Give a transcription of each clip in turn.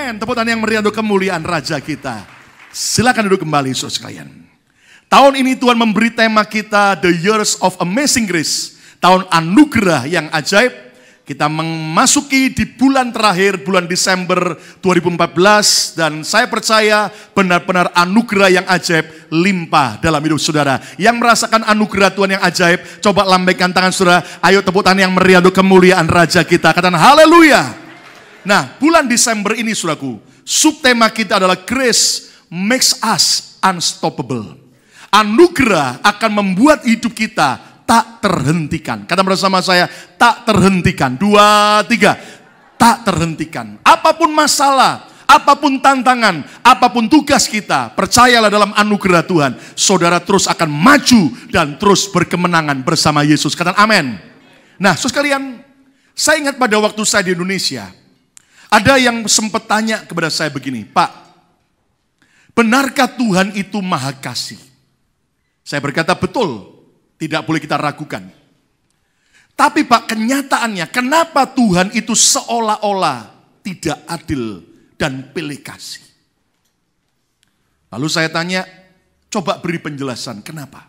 Amin. Tepuk tangan yang meriah untuk kemuliaan Raja kita. Silakan duduk kembali, saudara sekalian. Tahun ini Tuhan memberi tema kita The Years of Amazing Grace. Tahun anugerah yang ajaib. Kita memasuki di bulan terakhir, bulan Desember 2014. Dan saya percaya benar-benar anugerah yang ajaib limpah dalam hidup saudara. Yang merasakan anugerah Tuhan yang ajaib, coba lambaikan tangan saudara. Ayo tepuk tangan yang meriah untuk kemuliaan Raja kita. Katakan haleluya. Nah, bulan Desember ini saudaraku, subtema kita adalah Grace makes us unstoppable. Anugerah akan membuat hidup kita tak terhentikan. Kata bersama saya, tak terhentikan. 2, 3, tak terhentikan. Apapun masalah, apapun tantangan, apapun tugas kita, percayalah dalam anugerah Tuhan, saudara terus akan maju dan terus berkemenangan bersama Yesus. Kata amin. Nah, saudara sekalian, saya ingat pada waktu saya di Indonesia, ada yang sempat tanya kepada saya begini, Pak, benarkah Tuhan itu maha kasih? Saya berkata, betul. Tidak boleh kita ragukan. Tapi Pak, kenyataannya kenapa Tuhan itu seolah-olah tidak adil dan pilih kasih? Lalu saya tanya, coba beri penjelasan, kenapa?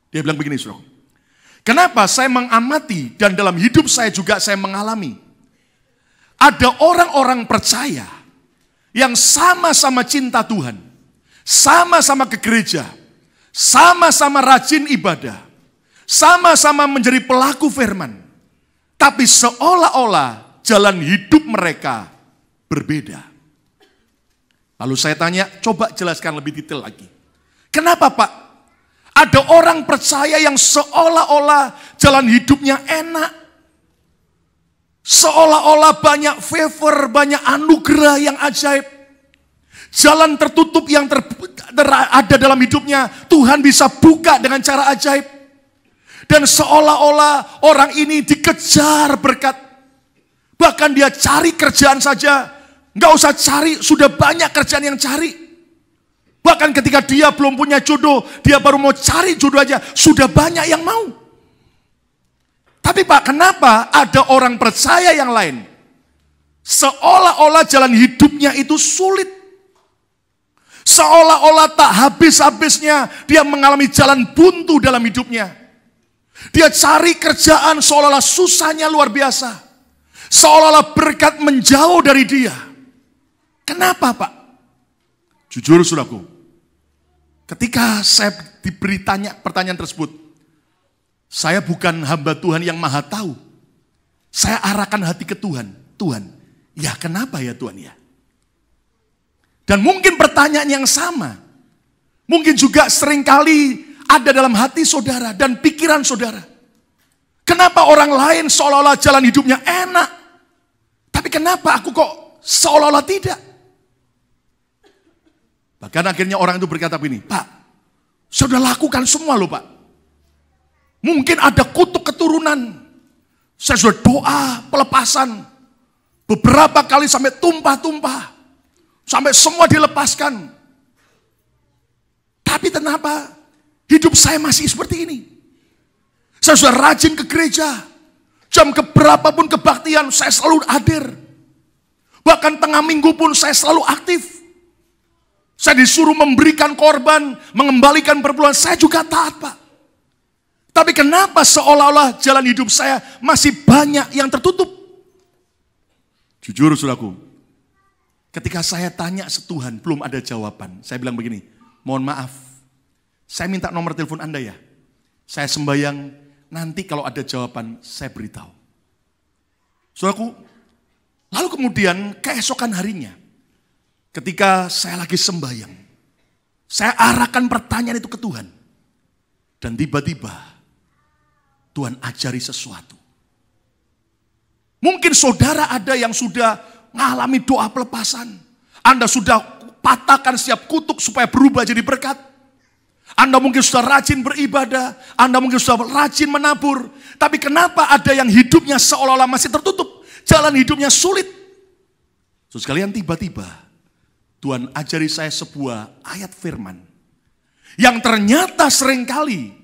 Dia bilang begini, saudara. Kenapa saya mengamati dan dalam hidup saya juga saya mengalami. Ada orang-orang percaya yang sama-sama cinta Tuhan. Sama-sama ke gereja. Sama-sama rajin ibadah. Sama-sama menjadi pelaku firman. Tapi seolah-olah jalan hidup mereka berbeda. Lalu saya tanya, coba jelaskan lebih detail lagi. Kenapa Pak? Ada orang percaya yang seolah-olah jalan hidupnya enak. Seolah-olah banyak favor, banyak anugerah yang ajaib. Jalan tertutup yang ada dalam hidupnya, Tuhan bisa buka dengan cara ajaib. Dan seolah-olah orang ini dikejar berkat. Bahkan dia cari kerjaan saja. Nggak usah cari, sudah banyak kerjaan yang cari. Bahkan ketika dia belum punya jodoh, dia baru mau cari jodoh aja, sudah banyak yang mau. Tapi Pak, kenapa ada orang percaya yang lain? Seolah-olah jalan hidupnya itu sulit. Seolah-olah tak habis-habisnya dia mengalami jalan buntu dalam hidupnya. Dia cari kerjaan seolah-olah susahnya luar biasa. Seolah-olah berkat menjauh dari dia. Kenapa Pak? Jujur saudaraku, ketika saya diberi pertanyaan tersebut, saya bukan hamba Tuhan yang maha tahu. Saya arahkan hati ke Tuhan. Tuhan, ya kenapa ya Tuhan ya? Dan mungkin pertanyaan yang sama. Mungkin juga seringkali ada dalam hati saudara dan pikiran saudara. Kenapa orang lain seolah-olah jalan hidupnya enak, tapi kenapa aku kok seolah-olah tidak? Bahkan akhirnya orang itu berkata begini, Pak, saya sudah lakukan semua loh Pak. Mungkin ada kutuk keturunan. Saya sudah doa pelepasan. Beberapa kali sampai tumpah-tumpah. Sampai semua dilepaskan. Tapi kenapa hidup saya masih seperti ini? Saya sudah rajin ke gereja. Jam keberapapun kebaktian, saya selalu hadir. Bahkan tengah minggu pun saya selalu aktif. Saya disuruh memberikan korban, mengembalikan perpuluhan, saya juga taat Pak. Tapi kenapa seolah-olah jalan hidup saya masih banyak yang tertutup? Jujur saudaraku, ketika saya tanya setuhan belum ada jawaban. Saya bilang begini, mohon maaf, saya minta nomor telepon Anda ya. Saya sembahyang, nanti kalau ada jawaban saya beritahu. Saudaraku, lalu kemudian keesokan harinya, ketika saya lagi sembahyang, saya arahkan pertanyaan itu ke Tuhan. Dan tiba-tiba Tuhan ajari sesuatu. Mungkin saudara ada yang sudah mengalami doa pelepasan. Anda sudah patahkan setiap kutuk supaya berubah jadi berkat. Anda mungkin sudah rajin beribadah, Anda mungkin sudah rajin menabur. Tapi kenapa ada yang hidupnya seolah-olah masih tertutup? Jalan hidupnya sulit. So, sekalian tiba-tiba Tuhan ajari saya sebuah ayat firman. Yang ternyata seringkali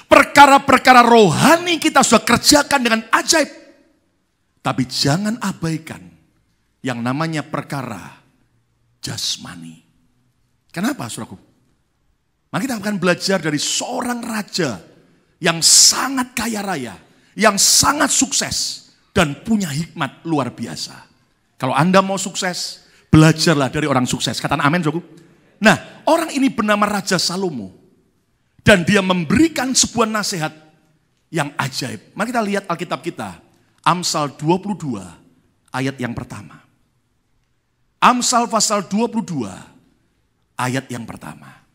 perkara-perkara rohani kita sudah kerjakan dengan ajaib. Tapi jangan abaikan yang namanya perkara jasmani. Kenapa, saudaraku? Mari kita akan belajar dari seorang raja yang sangat kaya raya, yang sangat sukses, dan punya hikmat luar biasa. Kalau Anda mau sukses, belajarlah dari orang sukses. Katakan amin, saudaraku. Nah, orang ini bernama Raja Salomo. Dan dia memberikan sebuah nasihat yang ajaib. Mari kita lihat Alkitab kita. Amsal 22 ayat yang pertama. Amsal pasal 22 ayat yang pertama.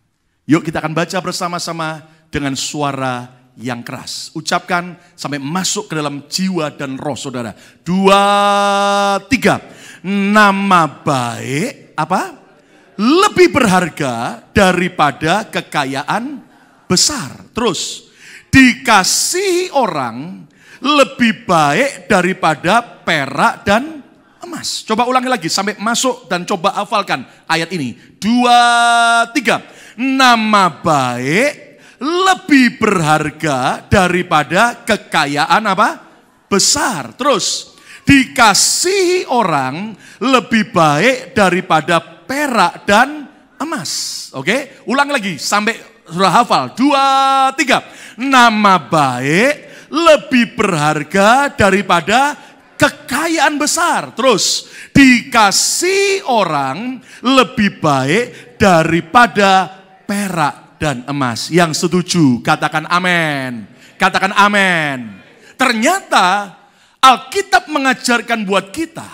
Yuk kita akan baca bersama-sama dengan suara yang keras. Ucapkan sampai masuk ke dalam jiwa dan roh saudara. 2, 3. Nama baik apa? Lebih berharga daripada kekayaan besar. Terus, dikasihi orang lebih baik daripada perak dan emas. Coba ulangi lagi sampai masuk dan coba hafalkan ayat ini. 2, 3. Nama baik lebih berharga daripada kekayaan apa? Besar. Terus, dikasihi orang lebih baik daripada perak dan emas. Oke, ulang lagi sampai sudah hafal. 2, 3. Nama baik lebih berharga daripada kekayaan besar. Terus, dikasihi orang lebih baik daripada perak dan emas. Yang setuju, katakan amin. Katakan amin. Ternyata Alkitab mengajarkan buat kita,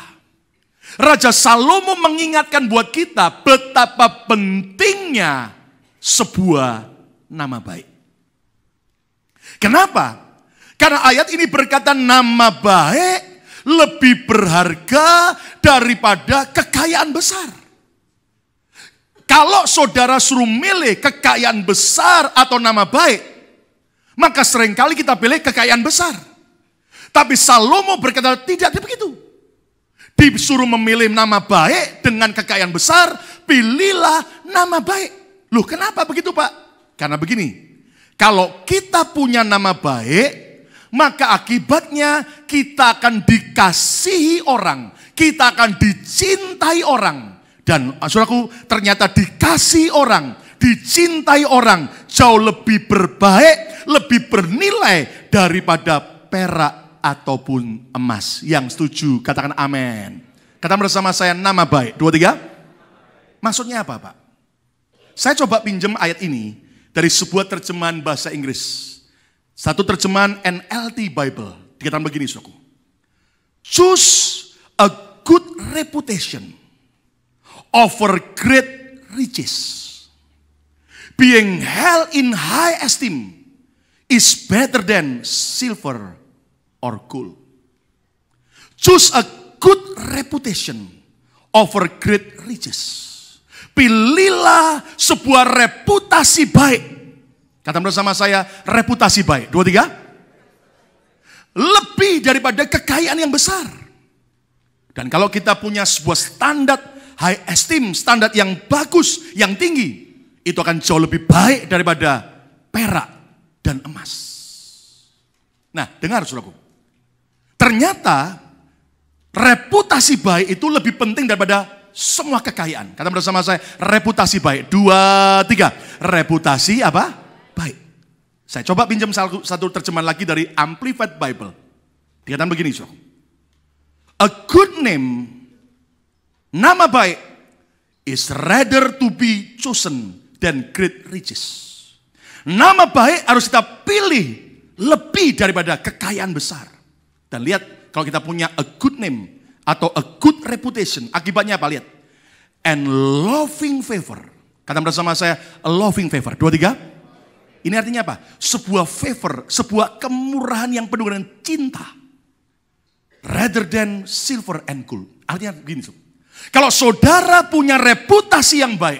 Raja Salomo mengingatkan buat kita betapa pentingnya sebuah nama baik. Kenapa? Karena ayat ini berkata nama baik lebih berharga daripada kekayaan besar. Kalau saudara suruh milih kekayaan besar atau nama baik, maka seringkali kita pilih kekayaan besar. Tapi Salomo berkata tidak begitu. Disuruh memilih nama baik dengan kekayaan besar, pilihlah nama baik. Loh kenapa begitu Pak? Karena begini, kalau kita punya nama baik, maka akibatnya kita akan dikasihi orang, kita akan dicintai orang. Dan saudaraku, ternyata dikasihi orang, dicintai orang jauh lebih berbaik, lebih bernilai daripada perak ataupun emas. Yang setuju, katakan amin. Katakan bersama saya nama baik. 2, 3. Maksudnya apa Pak? Saya coba pinjam ayat ini dari sebuah terjemahan bahasa Inggris. Satu terjemahan NLT Bible. Dikatakan begini saudaraku. Choose a good reputation over great riches. Being held in high esteem is better than silver or gold. Choose a good reputation over great riches. Pilihlah sebuah reputasi baik. Kata bersama saya, reputasi baik. 2, 3. Lebih daripada kekayaan yang besar. Dan kalau kita punya sebuah standar high esteem, standar yang bagus, yang tinggi, itu akan jauh lebih baik daripada perak dan emas. Nah, dengar saudaraku. Ternyata reputasi baik itu lebih penting daripada semua kekayaan. Kata bersama saya, reputasi baik. 2, 3. Reputasi apa? Baik. Saya coba pinjam satu terjemahan lagi dari Amplified Bible. Dikatakan begini, saudara. A good name, nama baik, is rather to be chosen than great riches. Nama baik harus kita pilih lebih daripada kekayaan besar. Dan lihat, kalau kita punya a good name atau a good reputation, akibatnya apa? Lihat. And loving favor. Kata bersama saya, a loving favor. 2, 3. Ini artinya apa? Sebuah favor, sebuah kemurahan yang penuh dengan cinta. Rather than silver and gold. Artinya begini, kalau saudara punya reputasi yang baik,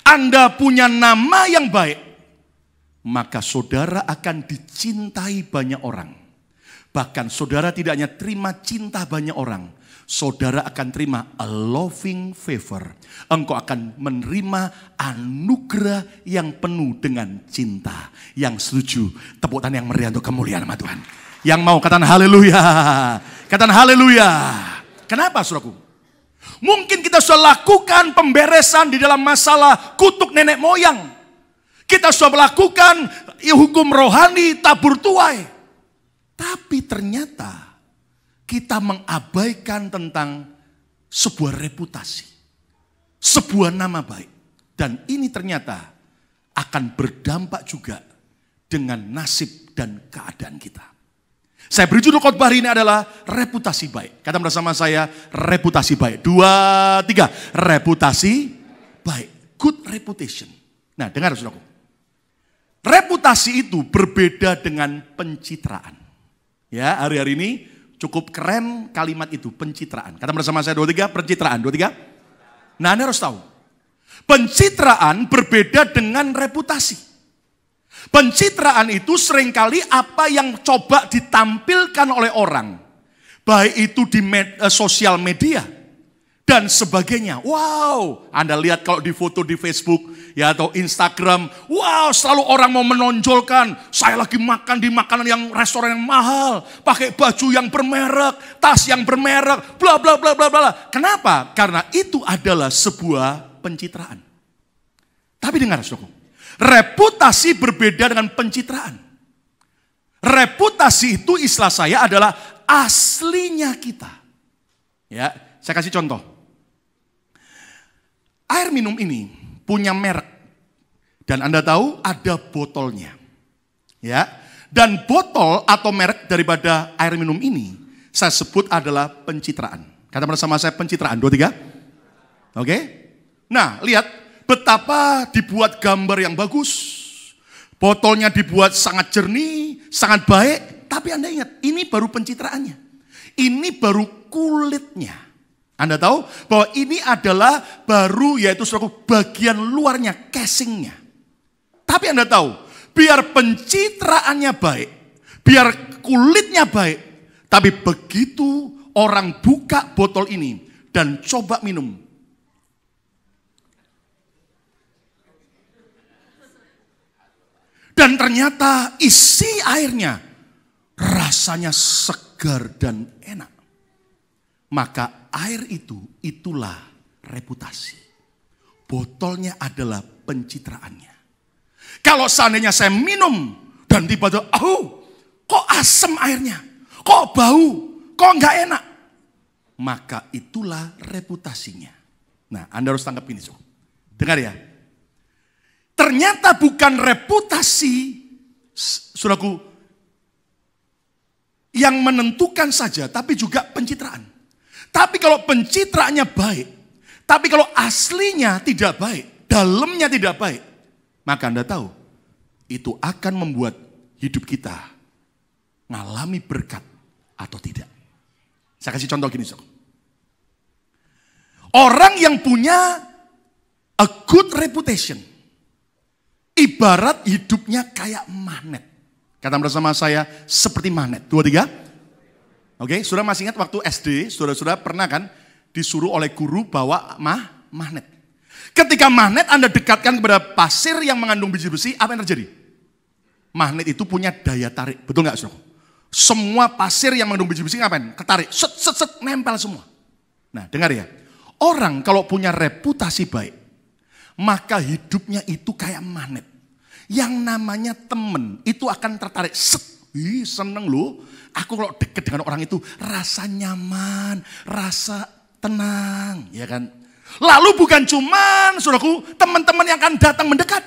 Anda punya nama yang baik, maka saudara akan dicintai banyak orang. Bahkan saudara tidak hanya terima cinta banyak orang, saudara akan terima a loving favor. Engkau akan menerima anugerah yang penuh dengan cinta. Yang setuju, tepuk tangan yang meriah untuk kemuliaan nama Tuhan. Yang mau katakan haleluya. Katakan haleluya. Kenapa saudaraku? Mungkin kita sudah lakukan pemberesan di dalam masalah kutuk nenek moyang. Kita sudah melakukan hukum rohani tabur tuai. Tapi ternyata kita mengabaikan tentang sebuah reputasi. Sebuah nama baik. Dan ini ternyata akan berdampak juga dengan nasib dan keadaan kita. Saya beri judul khotbah hari ini adalah reputasi baik. Kata bersama saya, reputasi baik. 2, 3, reputasi baik. Good reputation. Nah, dengar saudaraku. Reputasi itu berbeda dengan pencitraan. Ya, hari-hari ini cukup keren kalimat itu, pencitraan. Kata bersama saya 2, 3, pencitraan. 2, 3. Nah, Anda harus tahu. Pencitraan berbeda dengan reputasi. Pencitraan itu seringkali apa yang coba ditampilkan oleh orang. Baik itu di sosial media dan sebagainya. Wow, Anda lihat kalau di foto di Facebook ya atau Instagram. Wow, selalu orang mau menonjolkan. Saya lagi makan di makanan yang restoran yang mahal. Pakai baju yang bermerek, tas yang bermerek, bla bla bla bla bla. Kenapa? Karena itu adalah sebuah pencitraan. Tapi dengar saudaraku. Reputasi berbeda dengan pencitraan. Reputasi itu istilah saya adalah aslinya kita. Ya, saya kasih contoh. Air minum ini punya merek. Dan Anda tahu ada botolnya. Ya, dan botol atau merek daripada air minum ini saya sebut adalah pencitraan. Kata bersama saya pencitraan. 2, 3. Oke? Nah, lihat. Betapa dibuat gambar yang bagus, botolnya dibuat sangat jernih, sangat baik. Tapi Anda ingat, ini baru pencitraannya. Ini baru kulitnya. Anda tahu bahwa ini adalah baru yaitu suatu bagian luarnya, casingnya. Tapi Anda tahu, biar pencitraannya baik, biar kulitnya baik, tapi begitu orang buka botol ini dan coba minum, dan ternyata isi airnya rasanya segar dan enak. Maka air itu, itulah reputasi. Botolnya adalah pencitraannya. Kalau seandainya saya minum dan tiba-tiba, kok asam airnya, kok bau, kok enggak enak. Maka itulah reputasinya. Nah, Anda harus tangkap ini. Dengar ya. Ternyata bukan reputasi, saudaraku, yang menentukan saja, tapi juga pencitraan. Tapi kalau pencitraannya baik, tapi kalau aslinya tidak baik, dalamnya tidak baik, maka Anda tahu, itu akan membuat hidup kita mengalami berkat atau tidak. Saya kasih contoh gini, saudara. Orang yang punya a good reputation, ibarat hidupnya kayak magnet. Kata bersama saya, seperti magnet. 2, 3. Oke, saudara masih ingat waktu SD, saudara-saudara pernah kan disuruh oleh guru bawa magnet. Ketika magnet Anda dekatkan kepada pasir yang mengandung biji besi, apa yang terjadi? Magnet itu punya daya tarik, betul nggak saudara? Semua pasir yang mengandung biji besi ngapain? Ketarik, set, set, set, nempel semua. Nah, dengar ya. Orang kalau punya reputasi baik, maka hidupnya itu kayak magnet. Yang namanya temen itu akan tertarik. Seneng loh. Aku kalau deket dengan orang itu rasa nyaman, rasa tenang, ya kan? Lalu bukan cuman, saudaraku, teman-teman yang akan datang mendekat,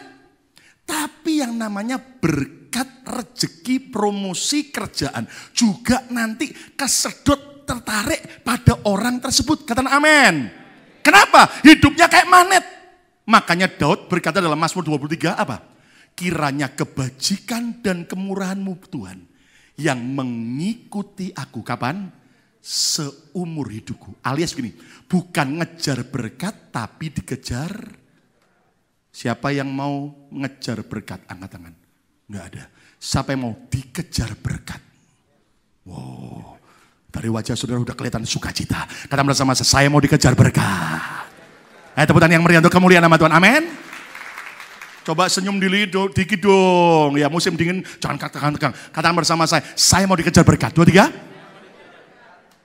tapi yang namanya berkat, rezeki, promosi, kerjaan juga nanti kesedot tertarik pada orang tersebut. Katakan amin. Kenapa? Hidupnya kayak magnet. Makanya Daud berkata dalam Mazmur 23 apa? Kiranya kebajikan dan kemurahan-Mu Tuhan yang mengikuti aku kapan? Seumur hidupku. Alias gini, bukan ngejar berkat tapi dikejar. Siapa yang mau ngejar berkat? Angkat tangan. Enggak ada. Siapa yang mau dikejar berkat? Wow. Dari wajah saudara udah kelihatan sukacita. Kata bersama saya mau dikejar berkat. Teputan yang meriah untuk kemuliaan nama Tuhan. Amin. Coba senyum dikit dong. Ya musim dingin jangan tegang-tegang. Katakan bersama saya mau dikejar berkat. 2, 3.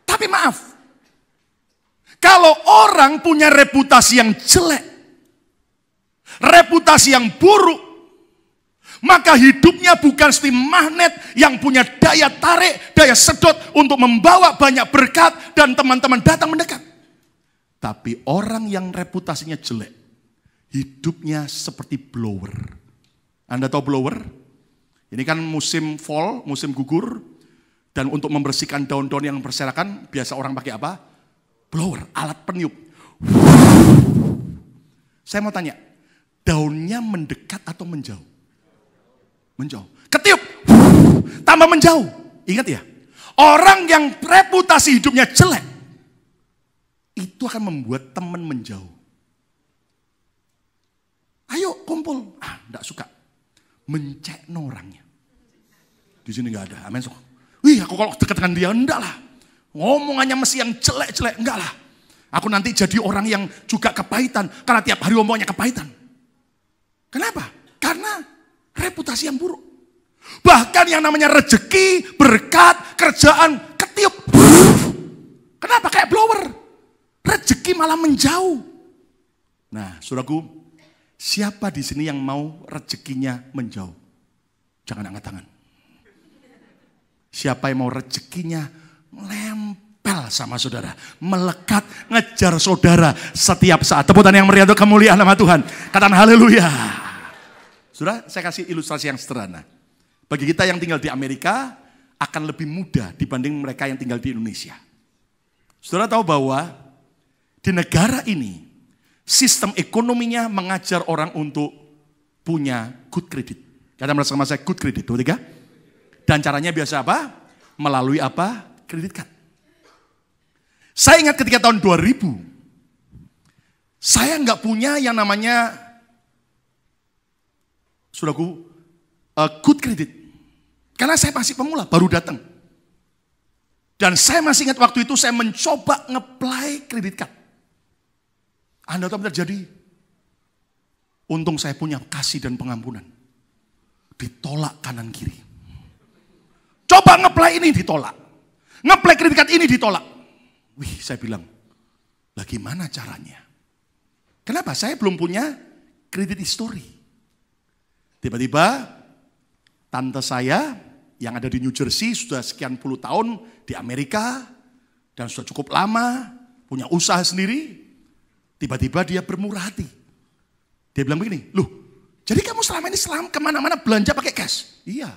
Tapi maaf. Kalau orang punya reputasi yang jelek, reputasi yang buruk, maka hidupnya bukan seperti magnet yang punya daya tarik, daya sedot untuk membawa banyak berkat dan teman-teman datang mendekat. Tapi orang yang reputasinya jelek, hidupnya seperti blower. Anda tahu blower? Ini kan musim fall, musim gugur. Dan untuk membersihkan daun-daun yang berserakan, biasa orang pakai apa? Blower, alat peniup. Saya mau tanya, daunnya mendekat atau menjauh? Menjauh. Ketiup, tambah menjauh. Ingat ya, orang yang reputasi hidupnya jelek, itu akan membuat teman menjauh. Ayo kumpul. Enggak suka. Mencekno orangnya. Di sini enggak ada. Amin. Wih, aku kalau dekat dengan dia, enggak lah. Ngomongannya mesti yang jelek-jelek, enggak lah. Aku nanti jadi orang yang juga kepahitan. Karena tiap hari ngomongnya kepahitan. Kenapa? Karena reputasi yang buruk. Bahkan yang namanya rezeki, berkat, kerjaan, ketiup. Kenapa? Kayak blower. Rezeki malah menjauh. Nah, saudaraku, siapa di sini yang mau rezekinya menjauh? Jangan angkat tangan. Siapa yang mau rezekinya lempel sama saudara, melekat, ngejar saudara setiap saat. Tepuk tangan yang meriah untuk kemuliaan nama Tuhan. Katakan haleluya. Saudara, saya kasih ilustrasi yang sederhana. Bagi kita yang tinggal di Amerika, akan lebih mudah dibanding mereka yang tinggal di Indonesia. Saudara tahu bahwa di negara ini, sistem ekonominya mengajar orang untuk punya good credit. Kata bersama saya, good credit. Tiga. Dan caranya biasa apa? Melalui apa? Kredit card. Saya ingat ketika tahun 2000, saya nggak punya yang namanya, saudaraku, good credit. Karena saya masih pemula, baru datang. Dan saya masih ingat waktu itu saya mencoba nge-apply kredit card. Anda tahu apa terjadi? Untung saya punya kasih dan pengampunan. Ditolak kanan kiri. Coba nge-apply ini ditolak. Nge-apply kredit card ini ditolak. Wih, saya bilang, lah gimana caranya? Kenapa? Saya belum punya kredit history. Tiba-tiba tante saya yang ada di New Jersey sudah sekian puluh tahun di Amerika dan sudah cukup lama, punya usaha sendiri. Tiba-tiba dia bermurah hati. Dia bilang begini, loh, jadi kamu selama ini kemana-mana belanja pakai cash? Iya.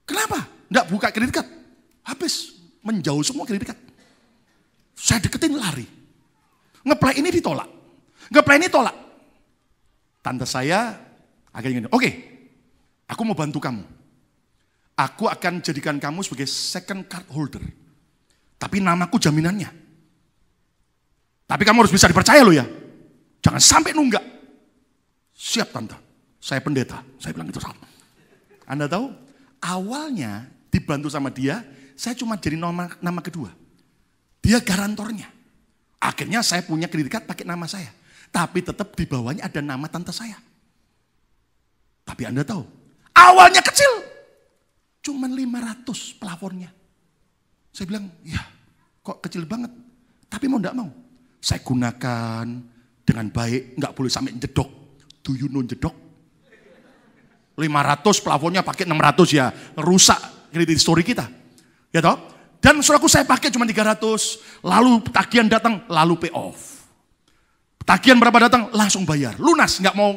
Kenapa? Nggak buka kredit card. Habis, menjauh semua kredit card. Saya deketin lari. Nge-apply ini ditolak. Nge-apply ini tolak. Tante saya akhirnya gini, oke, aku mau bantu kamu. Aku akan jadikan kamu sebagai second card holder. Tapi namaku jaminannya. Tapi kamu harus bisa dipercaya loh ya. Jangan sampai nunggak. Siap tante, saya pendeta. Saya bilang gitu. Anda tahu, awalnya dibantu sama dia, saya cuma jadi nama kedua. Dia garantornya. Akhirnya saya punya kredit card pakai nama saya. Tapi tetap di bawahnya ada nama tante saya. Tapi Anda tahu, awalnya kecil. Cuma 500 plafonnya. Saya bilang, ya kok kecil banget. Tapi mau enggak mau. Saya gunakan dengan baik, enggak boleh sampai jedok. Do you know jedok? 500 plafonnya pakai 600 ya. Rusak kredit history kita. Ya toh? Dan saudaraku saya pakai cuma 300. Lalu tagihan datang, lalu pay off. Tagihan berapa datang, langsung bayar. Lunas, enggak mau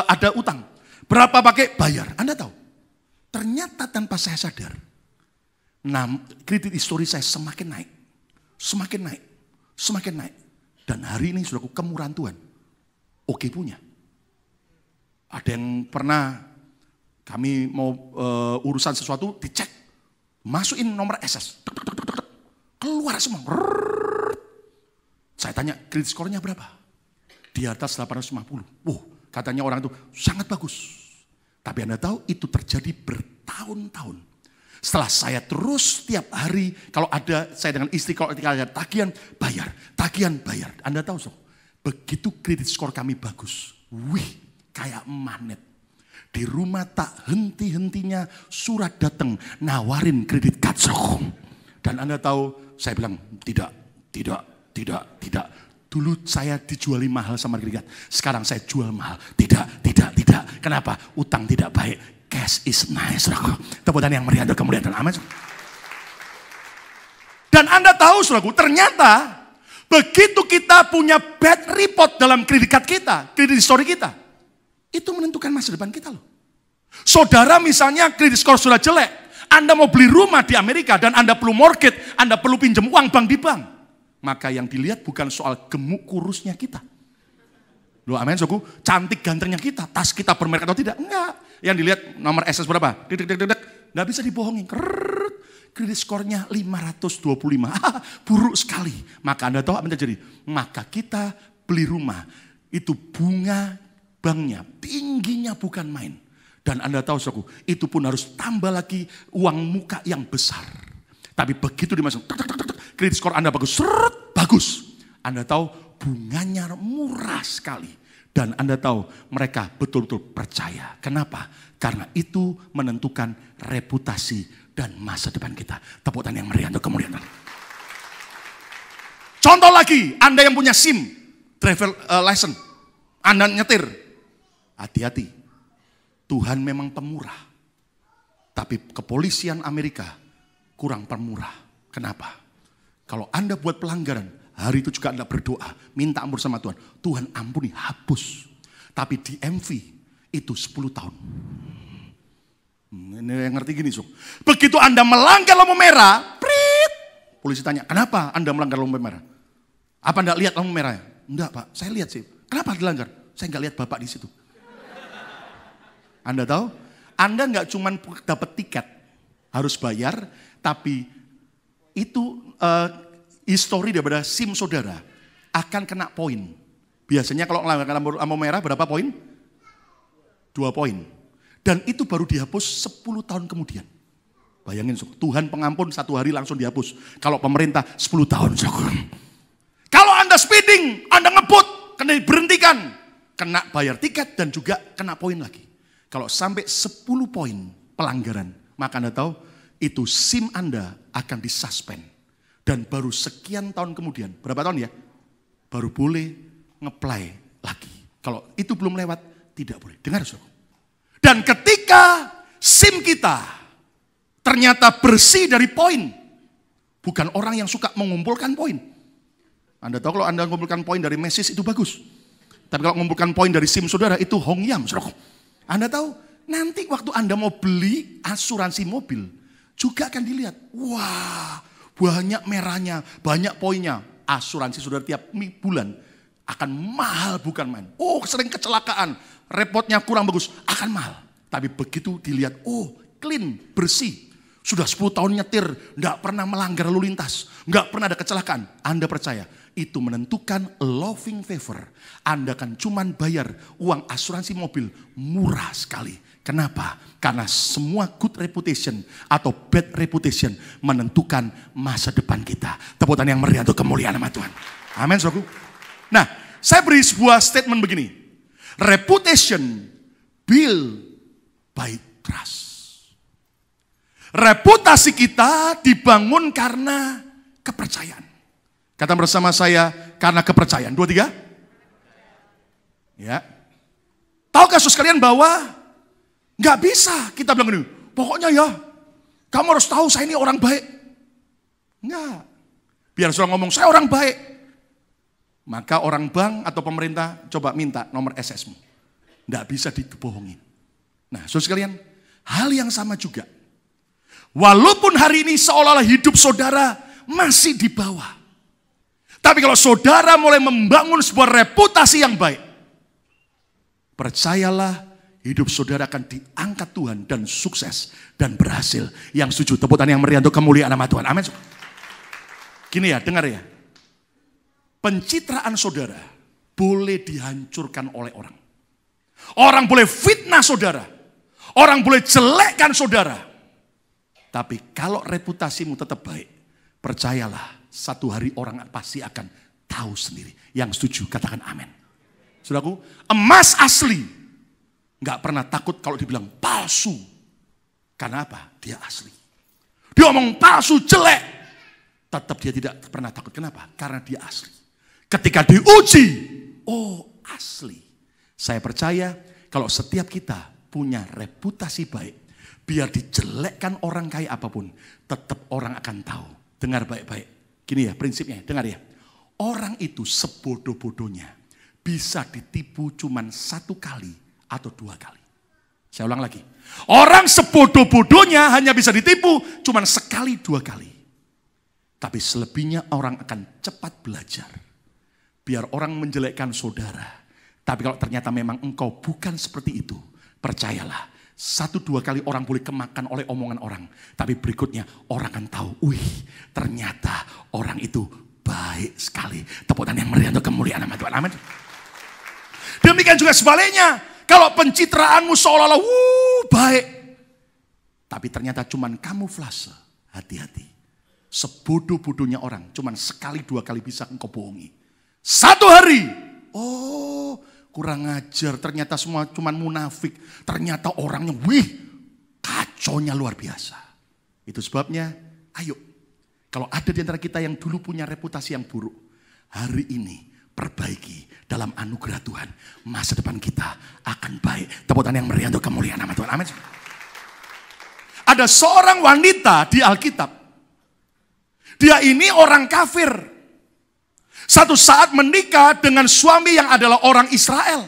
ada utang. Berapa pakai, bayar. Anda tahu? Ternyata tanpa saya sadar, kredit history saya semakin naik. Semakin naik. Semakin naik. Dan hari ini saudaraku kemurahan Tuhan. Oke punya. Ada yang pernah kami mau urusan sesuatu dicek. Masukin nomor SS. Keluar semua. Saya tanya kredit skornya berapa? Di atas 850. Katanya orang itu sangat bagus. Tapi Anda tahu itu terjadi bertahun-tahun. Setelah saya terus setiap hari, kalau ada saya dengan istri, kalau ada tagihan, bayar. Tagihan, bayar. Anda tahu, begitu kredit skor kami bagus. Wih, kayak magnet. Di rumah tak henti-hentinya surat datang, nawarin kredit card. Dan Anda tahu, saya bilang, tidak. tidak, tidak. Dulu saya dijuali mahal sama kredit. Sekarang saya jual mahal. Tidak, tidak, tidak. Kenapa? Utang tidak baik. Cash is nice. Tepuk tangan yang meriah untuk kemuliaan. Amin. Dan Anda tahu, saudaraku, ternyata begitu kita punya bad report dalam kredit card kita, kredit history kita, itu menentukan masa depan kita loh. Saudara misalnya kredit skor sudah jelek, Anda mau beli rumah di Amerika dan Anda perlu mortgage, Anda perlu pinjam uang bank di bank. Maka yang dilihat bukan soal gemuk kurusnya kita. Loh, amin, saudaraku, cantik gantengnya kita, tas kita bermerek atau tidak, enggak. Yang dilihat nomor SS berapa, nggak bisa dibohongin. Kredit skornya 525, buruk sekali. Maka Anda tahu apa yang terjadi? Maka kita beli rumah, itu bunga banknya tingginya bukan main. Dan Anda tahu, saudaraku, itu pun harus tambah lagi uang muka yang besar. Tapi begitu dimasuk, kredit skor Anda bagus, bagus. Anda tahu bunganya murah sekali. Dan Anda tahu mereka betul-betul percaya. Kenapa? Karena itu menentukan reputasi dan masa depan kita. Tepuk tangan yang meriah untuk kemuliaan Tuhan. Contoh lagi, Anda yang punya SIM, travel license, Anda nyetir, hati-hati. Tuhan memang pemurah, tapi kepolisian Amerika kurang pemurah. Kenapa? Kalau Anda buat pelanggaran, hari itu juga Anda berdoa, minta ampun sama Tuhan. Tuhan ampuni, hapus. Tapi di MV itu 10 tahun. Ini yang ngerti gini, begitu Anda melanggar lampu merah, prit, polisi tanya, kenapa Anda melanggar lampu merah? Apa Anda lihat lampu merah? Enggak, Pak, saya lihat sih. Kenapa dilanggar? Saya enggak lihat Bapak di situ. Anda tahu? Anda enggak cuma dapat tiket, harus bayar, tapi itu histori daripada SIM saudara akan kena poin. Biasanya kalau melanggar lampu merah berapa poin? 2 poin. Dan itu baru dihapus 10 tahun kemudian. Bayangin, Tuhan pengampun 1 hari langsung dihapus. Kalau pemerintah 10 tahun. Kalau Anda speeding, Anda ngebut, kena diberhentikan. Kena bayar tiket dan juga kena poin lagi. Kalau sampai 10 poin pelanggaran, maka Anda tahu itu SIM Anda akan disuspend. Dan baru sekian tahun kemudian, berapa tahun ya? Baru boleh nge-play lagi. Kalau itu belum lewat, tidak boleh. Dengar, saudara. Dan ketika SIM kita ternyata bersih dari poin, bukan orang yang suka mengumpulkan poin. Anda tahu kalau Anda mengumpulkan poin dari mesis itu bagus. Tapi kalau mengumpulkan poin dari SIM saudara itu hongyam. Anda tahu nanti waktu Anda mau beli asuransi mobil juga akan dilihat. Wah, banyak merahnya, banyak poinnya. Asuransi saudara tiap bulan akan mahal bukan main. Oh, sering kecelakaan. Repotnya kurang bagus, akan mahal. Tapi begitu dilihat, oh clean, bersih. Sudah 10 tahun nyetir, enggak pernah melanggar lalu lintas. Enggak pernah ada kecelakaan. Anda percaya, itu menentukan loving favor. Anda kan cuman bayar uang asuransi mobil murah sekali. Kenapa? Karena semua good reputation atau bad reputation menentukan masa depan kita. Tepuk tangan yang meriah untuk kemuliaan nama Tuhan. Amin, saudaraku. Nah, saya beri sebuah statement begini. Reputation built by trust. Reputasi kita dibangun karena kepercayaan. Kata bersama saya, karena kepercayaan. 2, 3. Ya. Tahukah saudara sekalian bahwa nggak bisa kita bilang gini, pokoknya ya, kamu harus tahu saya ini orang baik. Enggak. Biar saudara ngomong, saya orang baik. Maka orang bank atau pemerintah coba minta nomor SS-mu. Nggak bisa dibohongin. Nah, saudara sekalian, hal yang sama juga. Walaupun hari ini seolah-olah hidup saudara masih di bawah. Tapi kalau saudara mulai membangun sebuah reputasi yang baik, percayalah hidup saudara akan diangkat Tuhan dan sukses dan berhasil. Yang setuju, tepuk tangan yang meriah untuk kemuliaan nama Tuhan. Amin. Gini ya, dengar ya. Pencitraan saudara boleh dihancurkan oleh orang. Orang boleh fitnah saudara. Orang boleh jelekkan saudara. Tapi kalau reputasimu tetap baik, percayalah satu hari orang pasti akan tahu sendiri. Yang setuju katakan amin. Saudaraku, emas asli gak pernah takut kalau dibilang palsu. Karena apa? Dia asli. Dia omong palsu jelek. tetap dia tidak pernah takut. Kenapa? Karena dia asli. Ketika diuji, oh asli. Saya percaya kalau setiap kita punya reputasi baik, biar dijelekkan orang kayak apapun, tetap orang akan tahu. Dengar baik-baik. Gini ya prinsipnya, dengar ya. Orang itu sebodoh-bodohnya bisa ditipu cuman 1 kali atau 2 kali. Saya ulang lagi. Orang sebodoh-bodohnya hanya bisa ditipu cuman 1 2 kali. Tapi selebihnya orang akan cepat belajar. Biar orang menjelekkan saudara. Tapi kalau ternyata memang engkau bukan seperti itu, percayalah. 1 2 kali orang boleh kemakan oleh omongan orang. Tapi berikutnya orang akan tahu, wih ternyata orang itu baik sekali. Tepuk tangan yang meriah untuk kemuliaan nama Tuhan. Amin. Demikian juga sebaliknya. Kalau pencitraanmu seolah-olah baik. Tapi ternyata cuman kamuflase. Hati-hati. Sebodoh-bodohnya orang. Cuman 1 2 kali bisa engkau bohongi. 1 hari. Oh kurang ajar. Ternyata semua cuman munafik. Ternyata orangnya kacaunya luar biasa. Itu sebabnya ayo. Kalau ada di antara kita yang dulu punya reputasi yang buruk, hari ini perbaiki dalam anugerah Tuhan. Masa depan kita akan baik. Tepuk tangan yang meriah untuk kemuliaan nama Tuhan. Amin. Ada seorang wanita di Alkitab. Dia ini orang kafir. Satu saat menikah dengan suami yang adalah orang Israel.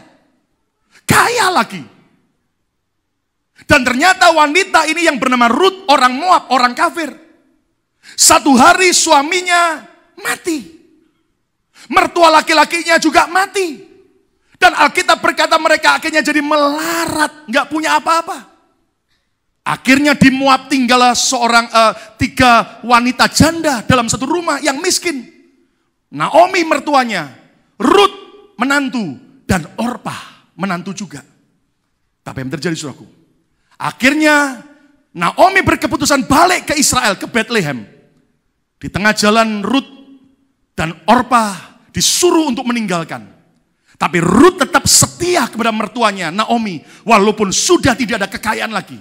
Kaya lagi. Dan ternyata wanita ini yang bernama Ruth, orang Moab, orang kafir. Satu hari suaminya mati. Mertua laki-lakinya juga mati. Dan Alkitab berkata mereka akhirnya jadi melarat. Gak punya apa-apa. Akhirnya di Moab tinggallah 3 wanita janda dalam satu rumah yang miskin. Naomi mertuanya, Ruth menantu, dan Orpah menantu juga. Tapi yang terjadi saudaraku, akhirnya Naomi berkeputusan balik ke Israel, ke Bethlehem. Di tengah jalan Ruth dan Orpah disuruh untuk meninggalkan. Tapi Ruth tetap setia kepada mertuanya, Naomi, walaupun sudah tidak ada kekayaan lagi.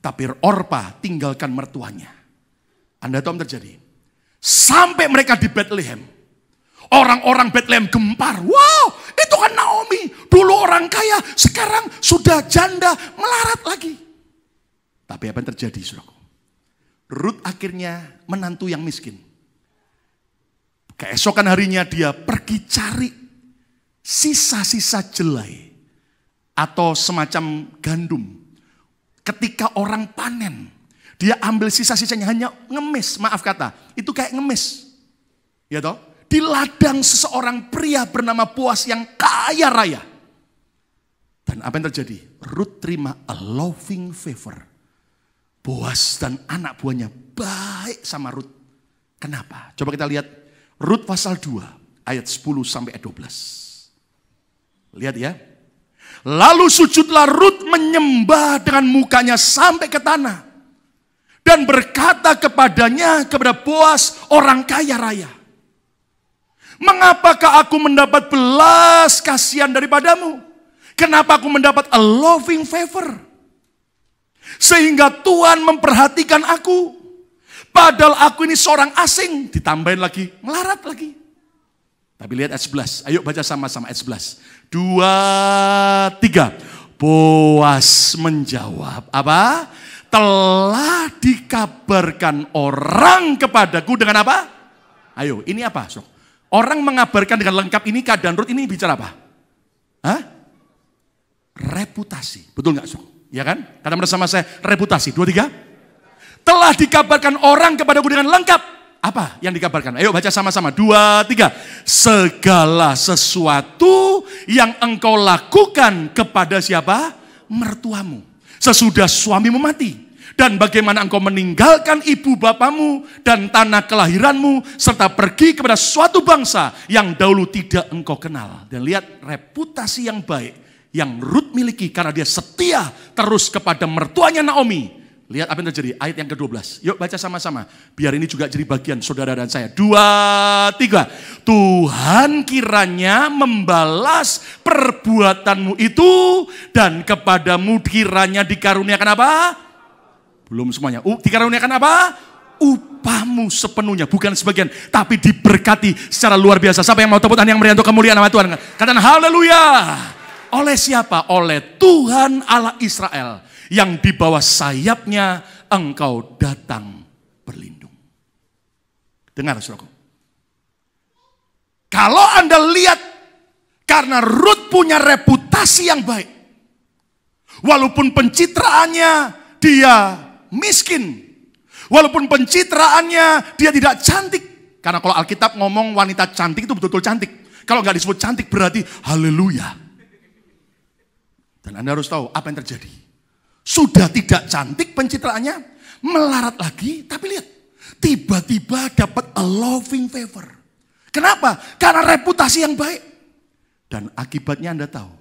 Tapi Orpah tinggalkan mertuanya. Anda tahu apa terjadi? Sampai mereka di Bethlehem. Orang-orang Bethlehem gempar. Wow, itu kan Naomi. Dulu orang kaya, sekarang sudah janda, melarat lagi. Tapi apa yang terjadi, saudaraku? Ruth akhirnya menantu yang miskin. Keesokan harinya dia pergi cari sisa-sisa jelai atau semacam gandum. Ketika orang panen, dia ambil sisa-sisanya, hanya ngemis, maaf kata, itu kayak ngemis. Ya toh? Di ladang seseorang pria bernama Boas yang kaya raya. Dan apa yang terjadi? Ruth terima a loving favor. Boas dan anak buahnya baik sama Ruth. Kenapa? Coba kita lihat Ruth pasal 2 ayat 10 sampai 12. Lihat ya. Lalu sujudlah Ruth menyembah dengan mukanya sampai ke tanah. Dan berkata kepadanya, kepada Boas orang kaya raya. Mengapakah aku mendapat belas kasihan daripadamu? Kenapa aku mendapat a loving favor? Sehingga Tuhan memperhatikan aku. Padahal aku ini seorang asing. Ditambahin lagi, melarat lagi. Tapi lihat ayat 11. Ayo baca sama-sama ayat 11. 2, 3. Boas menjawab. Apa? Telah dikabarkan orang kepadaku dengan apa? Ayo, ini apa? Orang mengabarkan dengan lengkap ini keadaan Ruth ini bicara apa? Hah? Reputasi. Betul nggak, Sok? Ya kan? Kata bersama saya, reputasi. 2, 3. Telah dikabarkan orang kepadaku dengan lengkap. Apa yang dikabarkan? Ayo baca sama-sama. 2, 3. Segala sesuatu yang engkau lakukan kepada siapa? Mertuamu. Sesudah suamimu mati. Dan bagaimana engkau meninggalkan ibu bapamu dan tanah kelahiranmu, serta pergi kepada suatu bangsa yang dahulu tidak engkau kenal. Dan lihat reputasi yang baik yang Ruth miliki karena dia setia terus kepada mertuanya Naomi. Lihat apa yang terjadi, ayat yang ke-12. Yuk baca sama-sama, biar ini juga jadi bagian saudara dan saya. 2, 3. Tuhan kiranya membalas perbuatanmu itu, dan kepadamu kiranya dikaruniakan apa? Belum semuanya. Dikaruniakan apa? upahmu sepenuhnya, bukan sebagian, tapi diberkati secara luar biasa. Siapa yang mau tepuk tangan yang meriah untuk kemuliaan nama Tuhan? Katakan haleluya. Oleh siapa? Oleh Tuhan Allah Israel, yang di bawah sayapnya engkau datang berlindung. Dengar saudaraku. Kalau Anda lihat, karena Rut punya reputasi yang baik, walaupun pencitraannya dia miskin, walaupun pencitraannya dia tidak cantik. Karena kalau Alkitab ngomong wanita cantik itu betul-betul cantik. Kalau nggak disebut cantik berarti haleluya. Dan Anda harus tahu apa yang terjadi. Sudah tidak cantik pencitraannya, melarat lagi, tapi lihat, tiba-tiba dapat a loving favor. Kenapa? Karena reputasi yang baik. Dan akibatnya Anda tahu,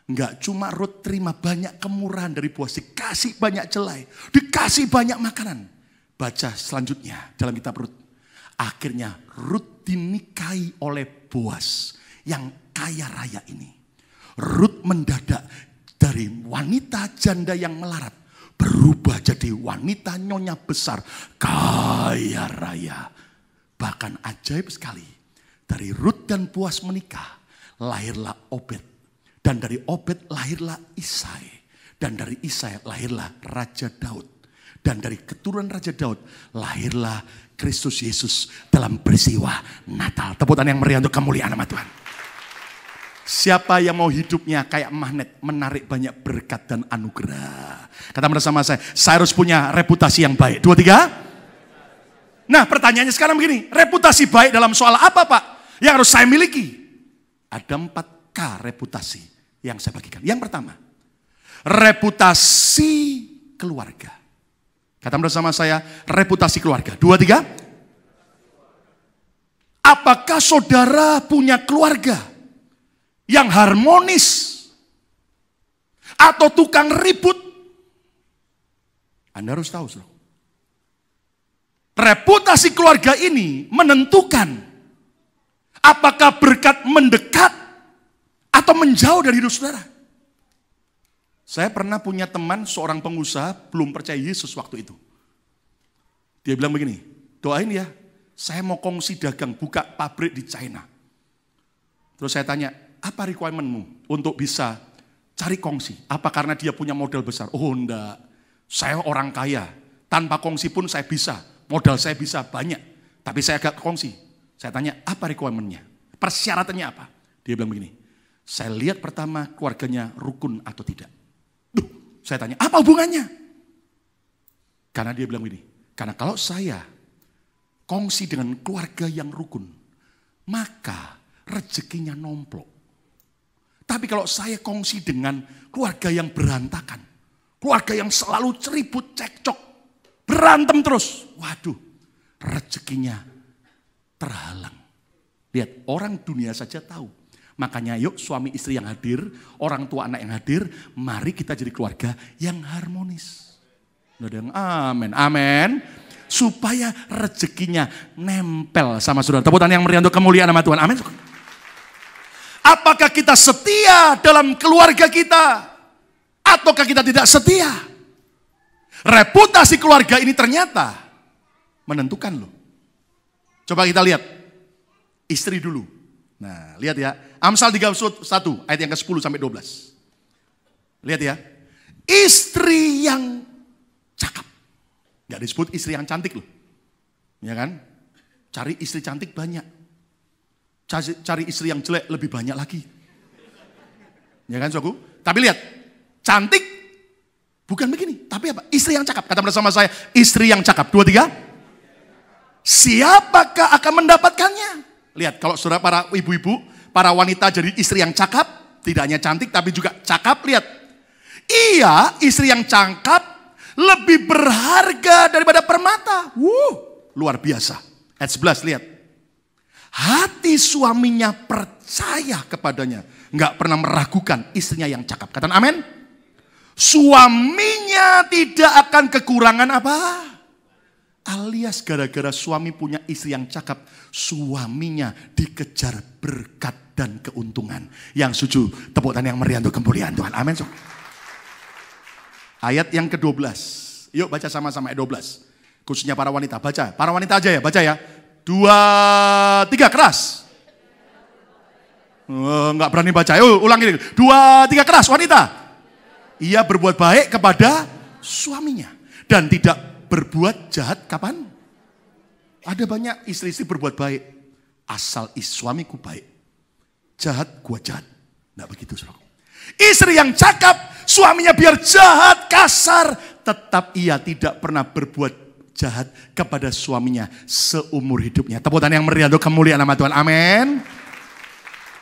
nggak cuma Rut terima banyak kemurahan dari Boaz, dikasih banyak celai, dikasih banyak makanan. Baca selanjutnya dalam kitab Rut. Akhirnya Rut dinikahi oleh Boaz yang kaya raya ini. Rut mendadak dari wanita janda yang melarat berubah jadi wanita nyonya besar, kaya raya. Bahkan ajaib sekali, dari Rut dan Boaz menikah, lahirlah Obed. Dan dari Obed lahirlah Isai. Dan dari Isai lahirlah Raja Daud. Dan dari keturunan Raja Daud lahirlah Kristus Yesus dalam peristiwa Natal. Tepuk tangan yang meriah untuk kemuliaan nama Tuhan. Siapa yang mau hidupnya kayak magnet, menarik banyak berkat dan anugerah. Kata bersama saya harus punya reputasi yang baik. 2, 3. Nah pertanyaannya sekarang begini, reputasi baik dalam soal apa Pak? Yang harus saya miliki? Ada 4K reputasi yang saya bagikan. Yang pertama, reputasi keluarga. Kata bersama saya, reputasi keluarga. 2, 3. Apakah saudara punya keluarga yang harmonis atau tukang ribut? Anda harus tahu, saudara. Reputasi keluarga ini menentukan apakah berkat mendekat atau menjauh dari hidup saudara. Saya pernah punya teman seorang pengusaha belum percaya Yesus waktu itu. Dia bilang begini, doain ya, saya mau kongsi dagang, buka pabrik di China. Terus saya tanya, apa requirement-mu untuk bisa cari kongsi? Apa karena dia punya modal besar? Oh enggak, saya orang kaya. Tanpa kongsi pun saya bisa. Modal saya bisa banyak. Tapi saya agak kongsi. Saya tanya, apa requirement-nya? Persyaratannya apa? Dia bilang begini, saya lihat pertama keluarganya rukun atau tidak. Duh, saya tanya, apa hubungannya? Karena dia bilang begini, karena kalau saya kongsi dengan keluarga yang rukun, maka rezekinya nomplok. Tapi kalau saya kongsi dengan keluarga yang berantakan, keluarga yang selalu ceribut, cekcok, berantem terus, waduh, rezekinya terhalang. Lihat, orang dunia saja tahu. Makanya yuk suami istri yang hadir, orang tua anak yang hadir, mari kita jadi keluarga yang harmonis. Ada yang amin, amin. Supaya rezekinya nempel sama saudara. Tepuk tangan yang meriah untuk kemuliaan nama Tuhan, amin. Apakah kita setia dalam keluarga kita? Ataukah kita tidak setia? Reputasi keluarga ini ternyata menentukan loh. Coba kita lihat. Istri dulu. Nah lihat ya. Amsal 31 ayat yang ke-10 sampai 12. Lihat ya. Istri yang cakap. Gak disebut istri yang cantik loh. Ya kan? Cari istri cantik banyak. Cari istri yang jelek lebih banyak lagi. Ya kan saudaraku? Tapi lihat, cantik bukan begini. Tapi apa? Istri yang cakap. Kata bersama saya, istri yang cakap. 2, 3. Siapakah akan mendapatkannya? Lihat, kalau saudara para ibu-ibu, para wanita jadi istri yang cakap. Tidak hanya cantik, tapi juga cakap. Lihat, iya istri yang cakap lebih berharga daripada permata. Luar biasa. Ayat 11, lihat. Hati suaminya percaya kepadanya. Nggak pernah meragukan istrinya yang cakap. Katakan amin. Suaminya tidak akan kekurangan apa? Alias gara-gara suami punya istri yang cakap, suaminya dikejar berkat dan keuntungan. Yang setuju, tepuk tangan yang meriah untuk kemuliaan Tuhan. Amin. Ayat yang ke-12. Yuk baca sama-sama ayat 12. Khususnya para wanita, baca. Para wanita aja ya, baca ya. 2, 3, keras. Enggak berani baca, ulang ini. 2, 3, keras, wanita. Ia berbuat baik kepada suaminya. Dan tidak berbuat jahat kapan? Ada banyak istri-istri berbuat baik. Asal suamiku baik. Jahat, gua jahat. Enggak begitu, saudara. Istri yang cakap, suaminya biar jahat, kasar, tetap ia tidak pernah berbuat jahat kepada suaminya seumur hidupnya. Tepuk tangan yang meriah untuk kemuliaan nama Tuhan. Amin.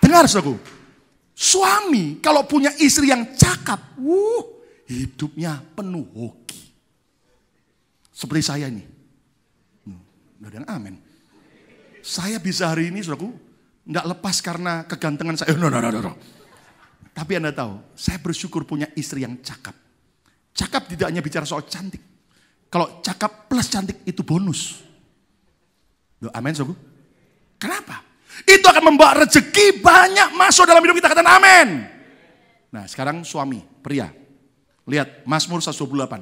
Dengar, saudaraku. Suami kalau punya istri yang cakap, hidupnya penuh hoki. Seperti saya ini. Nggak ada yang amin. Saya bisa hari ini, saudaraku, nggak lepas karena kegantengan saya. No. Tapi Anda tahu, saya bersyukur punya istri yang cakap. Cakap tidak hanya bicara soal cantik. Kalau cakap plus cantik itu bonus. Amin, saudaraku. Kenapa? Itu akan membawa rezeki banyak masuk dalam hidup kita. Katakan amin. Nah, sekarang suami, pria. Lihat Mazmur 128.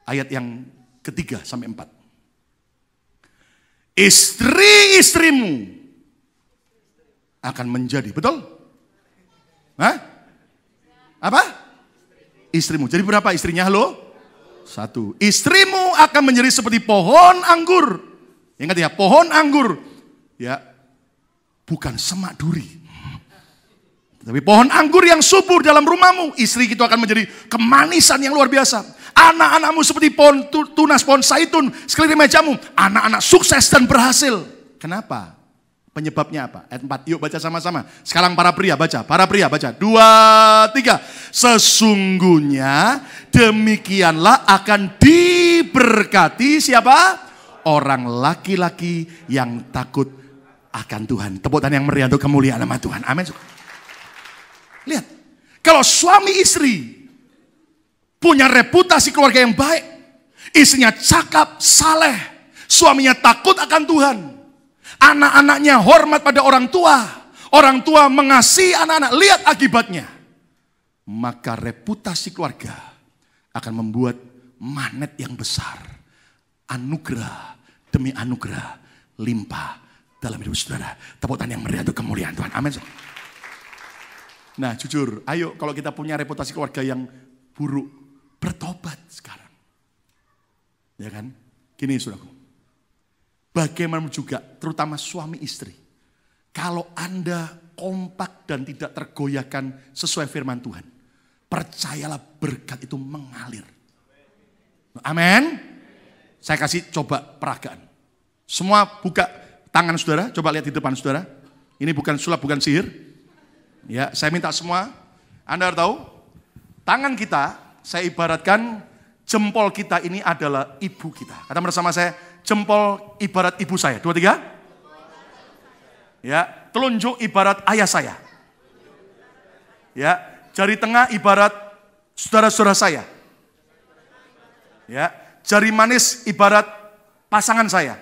Ayat yang ketiga sampai 4. Istri-istrimu akan menjadi, betul? Hah? Apa? Istrimu. Jadi berapa istrinya? Halo? 1. Istrimu akan menjadi seperti pohon anggur. Ingat ya, pohon anggur. Ya, bukan semak duri. Tapi pohon anggur yang subur dalam rumahmu. Istri itu akan menjadi kemanisan yang luar biasa. Anak-anakmu seperti pohon tunas, pohon zaitun sekeliling mejamu. Anak-anak sukses dan berhasil. Kenapa? Penyebabnya apa? Ayat 4, yuk baca sama-sama. Sekarang para pria baca. Para pria baca. 2, 3. Sesungguhnya demikianlah akan diberkati siapa? Orang laki-laki yang takut akan Tuhan. Tepuk tangan yang meriah untuk kemuliaan nama Tuhan. Amin. Lihat. Kalau suami istri punya reputasi keluarga yang baik. Istrinya cakap, saleh. Suaminya takut akan Tuhan. Anak-anaknya hormat pada orang tua. Orang tua mengasihi anak-anak. Lihat akibatnya. Maka reputasi keluarga akan membuat magnet yang besar. Anugerah demi anugerah limpah dalam hidup saudara. Tepuk tangan yang meriah untuk kemuliaan Tuhan. Amin. Nah, jujur, ayo kalau kita punya reputasi keluarga yang buruk, bertobat sekarang. Ya kan? Gini saudaraku. Bagaimana juga, terutama suami istri. Kalau Anda kompak dan tidak tergoyahkan sesuai firman Tuhan. Percayalah berkat itu mengalir. Amin. Saya kasih coba peragaan. Semua buka tangan saudara, coba lihat di depan saudara. Ini bukan sulap, bukan sihir. Ya, saya minta semua, Anda harus tahu, tangan kita, saya ibaratkan jempol kita ini adalah ibu kita. Kata bersama saya, jempol ibarat ibu saya. 2, 3. Ya, telunjuk ibarat ayah saya. Ya, jari tengah ibarat saudara-saudara saya. Ya, jari manis ibarat pasangan saya.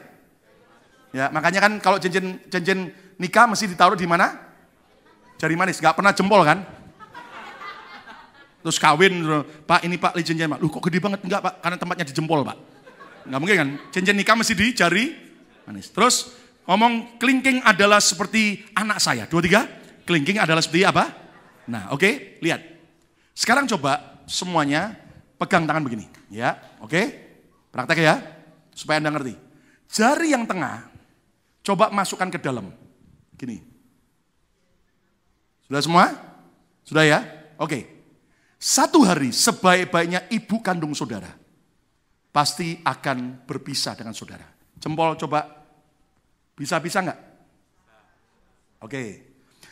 Ya, makanya kan kalau cincin nikah mesti ditaruh di mana? Jari manis, nggak pernah jempol kan? Terus kawin, Pak ini Pak cincin Pak. Loh kok gede banget? Enggak Pak, karena tempatnya di jempol Pak. Nggak mungkin kan? Cincin nikah mesti di jari manis. Terus ngomong kelingking adalah seperti anak saya. 2, 3. Kelingking adalah seperti apa? Nah, oke, lihat. Sekarang coba semuanya pegang tangan begini, ya, oke? Praktek ya, supaya Anda ngerti. Jari yang tengah, coba masukkan ke dalam, gini. Sudah semua? Sudah ya? Oke. Satu hari sebaik-baiknya ibu kandung saudara, pasti akan berpisah dengan saudara. Jempol coba, bisa enggak? Oke.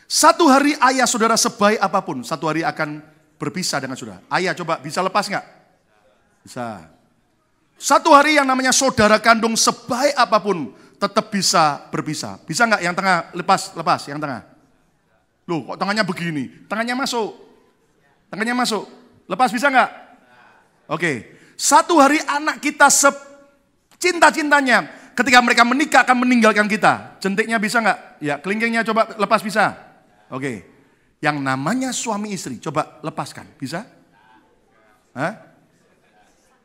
Satu hari ayah saudara sebaik apapun, satu hari akan berpisah dengan saudara. Ayah coba bisa lepas enggak? Bisa. Satu hari yang namanya saudara kandung sebaik apapun, tetap bisa berpisah. Bisa enggak yang tengah lepas yang tengah? Loh kok tangannya begini? Tangannya masuk. Tangannya masuk. Lepas bisa enggak? Oke. Satu hari anak kita cinta-cintanya, ketika mereka menikah akan meninggalkan kita. Jentiknya bisa enggak? Ya, kelingkingnya coba lepas bisa. Oke. Yang namanya suami istri, coba lepaskan. Bisa? Hah?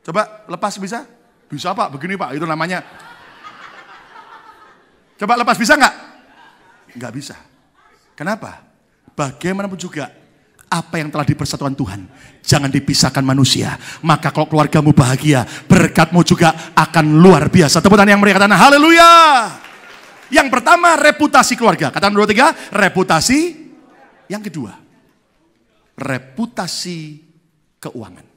Coba lepas bisa? Bisa Pak, begini Pak, itu namanya. Coba lepas, bisa nggak? Nggak bisa. Kenapa? Bagaimanapun juga, apa yang telah dipersatukan Tuhan, jangan dipisahkan manusia. Maka kalau keluargamu bahagia, berkatmu juga akan luar biasa. Tepuk tangan yang meriah, katakan haleluya. Yang pertama, reputasi keluarga. Katakan 2, 3, reputasi. Yang kedua, reputasi keuangan.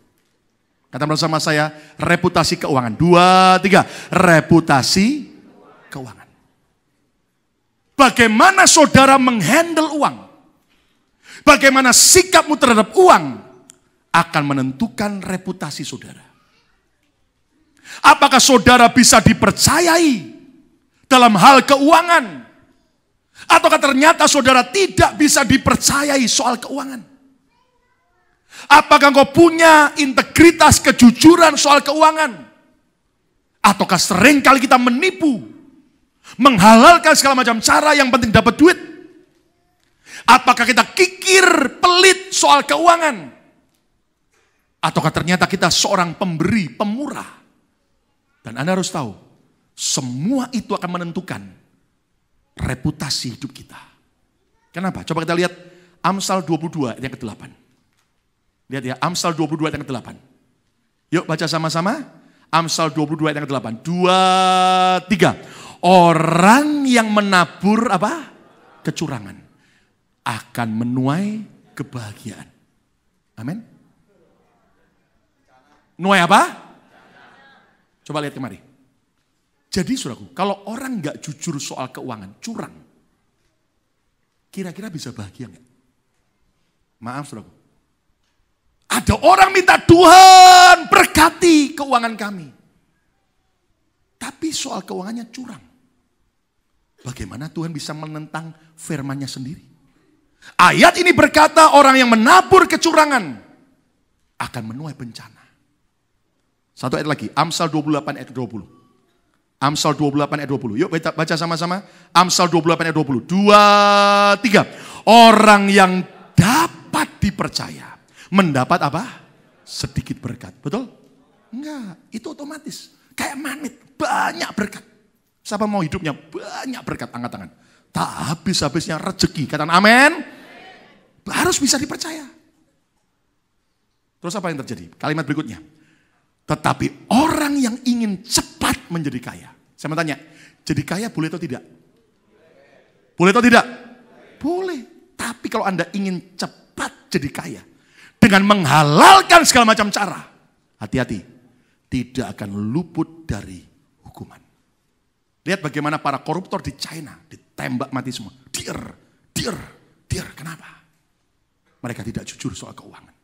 Katakan bersama saya, reputasi keuangan. 2, 3, reputasi keuangan. Bagaimana saudara menghandle uang? Bagaimana sikapmu terhadap uang akan menentukan reputasi saudara. Apakah saudara bisa dipercayai dalam hal keuangan? Ataukah ternyata saudara tidak bisa dipercayai soal keuangan? Apakah engkau punya integritas, kejujuran soal keuangan? Ataukah seringkali kita menipu, menghalalkan segala macam cara yang penting dapat duit? Apakah kita kikir, pelit soal keuangan? Ataukah ternyata kita seorang pemberi, pemurah? Dan Anda harus tahu, semua itu akan menentukan reputasi hidup kita. Kenapa? Coba kita lihat Amsal 22 ayat yang ke-8. Lihat ya, Amsal 22 ayat yang ke-8. Yuk baca sama-sama. Amsal 22 ayat yang ke-8. 2, 3. Orang yang menabur apa? Kecurangan akan menuai kebahagiaan. Amin. Nuai apa? Coba lihat kemari. Jadi saudaraku, kalau orang nggak jujur soal keuangan, curang, kira-kira bisa bahagia nggak? Maaf saudaraku. Ada orang minta Tuhan berkati keuangan kami. Tapi soal keuangannya curang. Bagaimana Tuhan bisa menentang firman-Nya sendiri? Ayat ini berkata orang yang menabur kecurangan akan menuai bencana. Satu ayat lagi, Amsal 28 ayat 20. Amsal 28 ayat 20. Yuk baca sama-sama. Amsal 28 ayat 20. 2, 3. Orang yang dapat dipercaya mendapat apa? Sedikit berkat. Betul? Enggak, itu otomatis. Kayak magnet, banyak berkat. Siapa mau hidupnya banyak berkat? Angkat tangan. Tak habis-habisnya rezeki. Katakan amin. Harus bisa dipercaya. Terus apa yang terjadi? Kalimat berikutnya. Tetapi orang yang ingin cepat menjadi kaya. Saya mau tanya, jadi kaya boleh atau tidak? Boleh atau tidak? Boleh. Tapi kalau Anda ingin cepat jadi kaya, dengan menghalalkan segala macam cara, hati-hati. Tidak akan luput dari hukuman. Lihat bagaimana para koruptor di China ditembak mati semua. Dear. Kenapa? Mereka tidak jujur soal keuangan.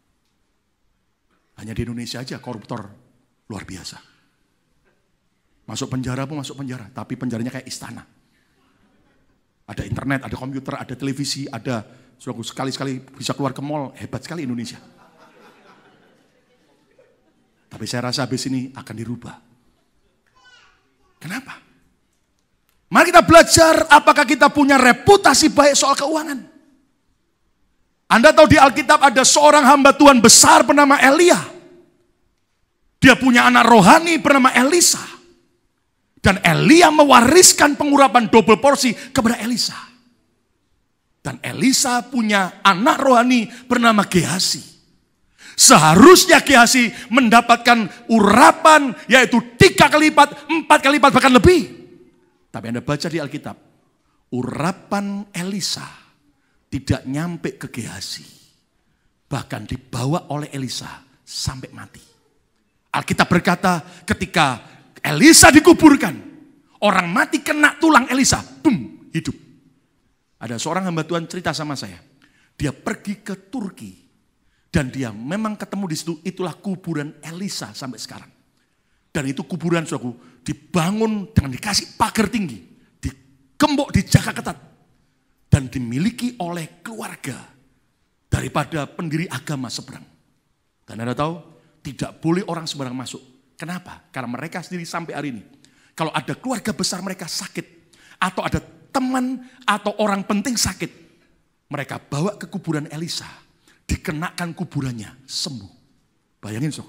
Hanya di Indonesia aja koruptor luar biasa. Masuk penjara pun masuk penjara, tapi penjaranya kayak istana. Ada internet, ada komputer, ada televisi, ada sekali-sekali bisa keluar ke mall. Hebat sekali Indonesia. Tapi saya rasa habis ini akan dirubah. Kenapa? Mari kita belajar apakah kita punya reputasi baik soal keuangan. Anda tahu di Alkitab ada seorang hamba Tuhan besar bernama Elia. Dia punya anak rohani bernama Elisa. Dan Elia mewariskan pengurapan double porsi kepada Elisa. Dan Elisa punya anak rohani bernama Gehazi. Seharusnya Gehazi mendapatkan urapan yaitu 3 kali lipat, 4 kali lipat, bahkan lebih. Tapi Anda baca di Alkitab, urapan Elisa tidak nyampe ke Gehazi. Bahkan dibawa oleh Elisa sampai mati. Alkitab berkata ketika Elisa dikuburkan, orang mati kena tulang Elisa, boom, hidup. Ada seorang hamba Tuhan cerita sama saya, dia pergi ke Turki dan dia memang ketemu di situ, itulah kuburan Elisa sampai sekarang. Dan itu kuburan saudaraku dibangun dengan dikasih pagar tinggi, digembok, dijaga ketat, dan dimiliki oleh keluarga daripada pendiri agama seberang. Dan Anda tahu, tidak boleh orang sembarang masuk. Kenapa? Karena mereka sendiri sampai hari ini, kalau ada keluarga besar mereka sakit, atau ada teman atau orang penting sakit, mereka bawa ke kuburan Elisa, dikenakan kuburannya, sembuh. Bayangin so.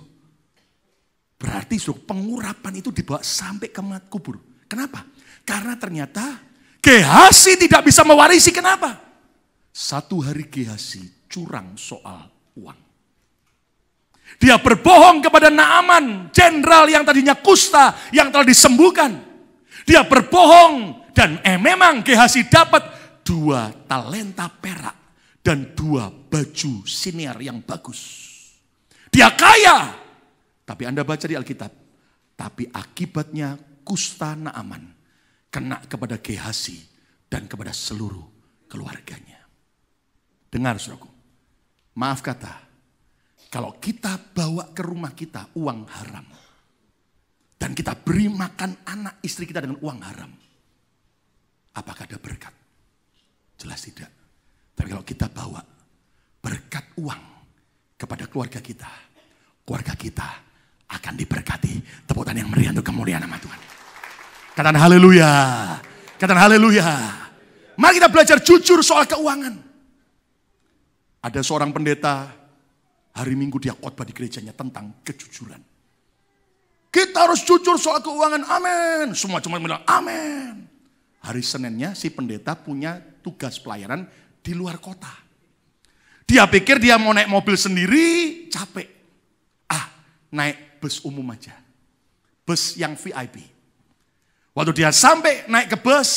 Berarti pengurapan itu dibawa sampai ke kubur. Kenapa? Karena ternyata Gehazi tidak bisa mewarisi. Kenapa? Satu hari Gehazi curang soal uang. Dia berbohong kepada Naaman, jenderal yang tadinya kusta, yang telah disembuhkan. Dia berbohong dan memang Gehazi dapat 2 talenta perak dan 2 baju siniar yang bagus. Dia kaya, tapi Anda baca di Alkitab, tapi akibatnya kusta Naaman kena kepada Gehazi dan kepada seluruh keluarganya. Dengar saudaraku, maaf kata, kalau kita bawa ke rumah kita uang haram, dan kita beri makan anak istri kita dengan uang haram, apakah ada berkat? Jelas tidak. Tapi kalau kita bawa berkat uang kepada keluarga kita akan diberkati. Tepuk tangan yang meriah untuk kemuliaan nama Tuhan. Katakan haleluya. Katakan haleluya. Mari kita belajar jujur soal keuangan. Ada seorang pendeta, hari Minggu dia khotbah di gerejanya tentang kejujuran. Kita harus jujur soal keuangan, amin. Semua cuma bilang amin. Hari Seninnya si pendeta punya tugas pelayanan di luar kota. Dia pikir dia mau naik mobil sendiri, capek. Naik bus umum aja. Bus yang VIP. Waktu dia sampai naik ke bus,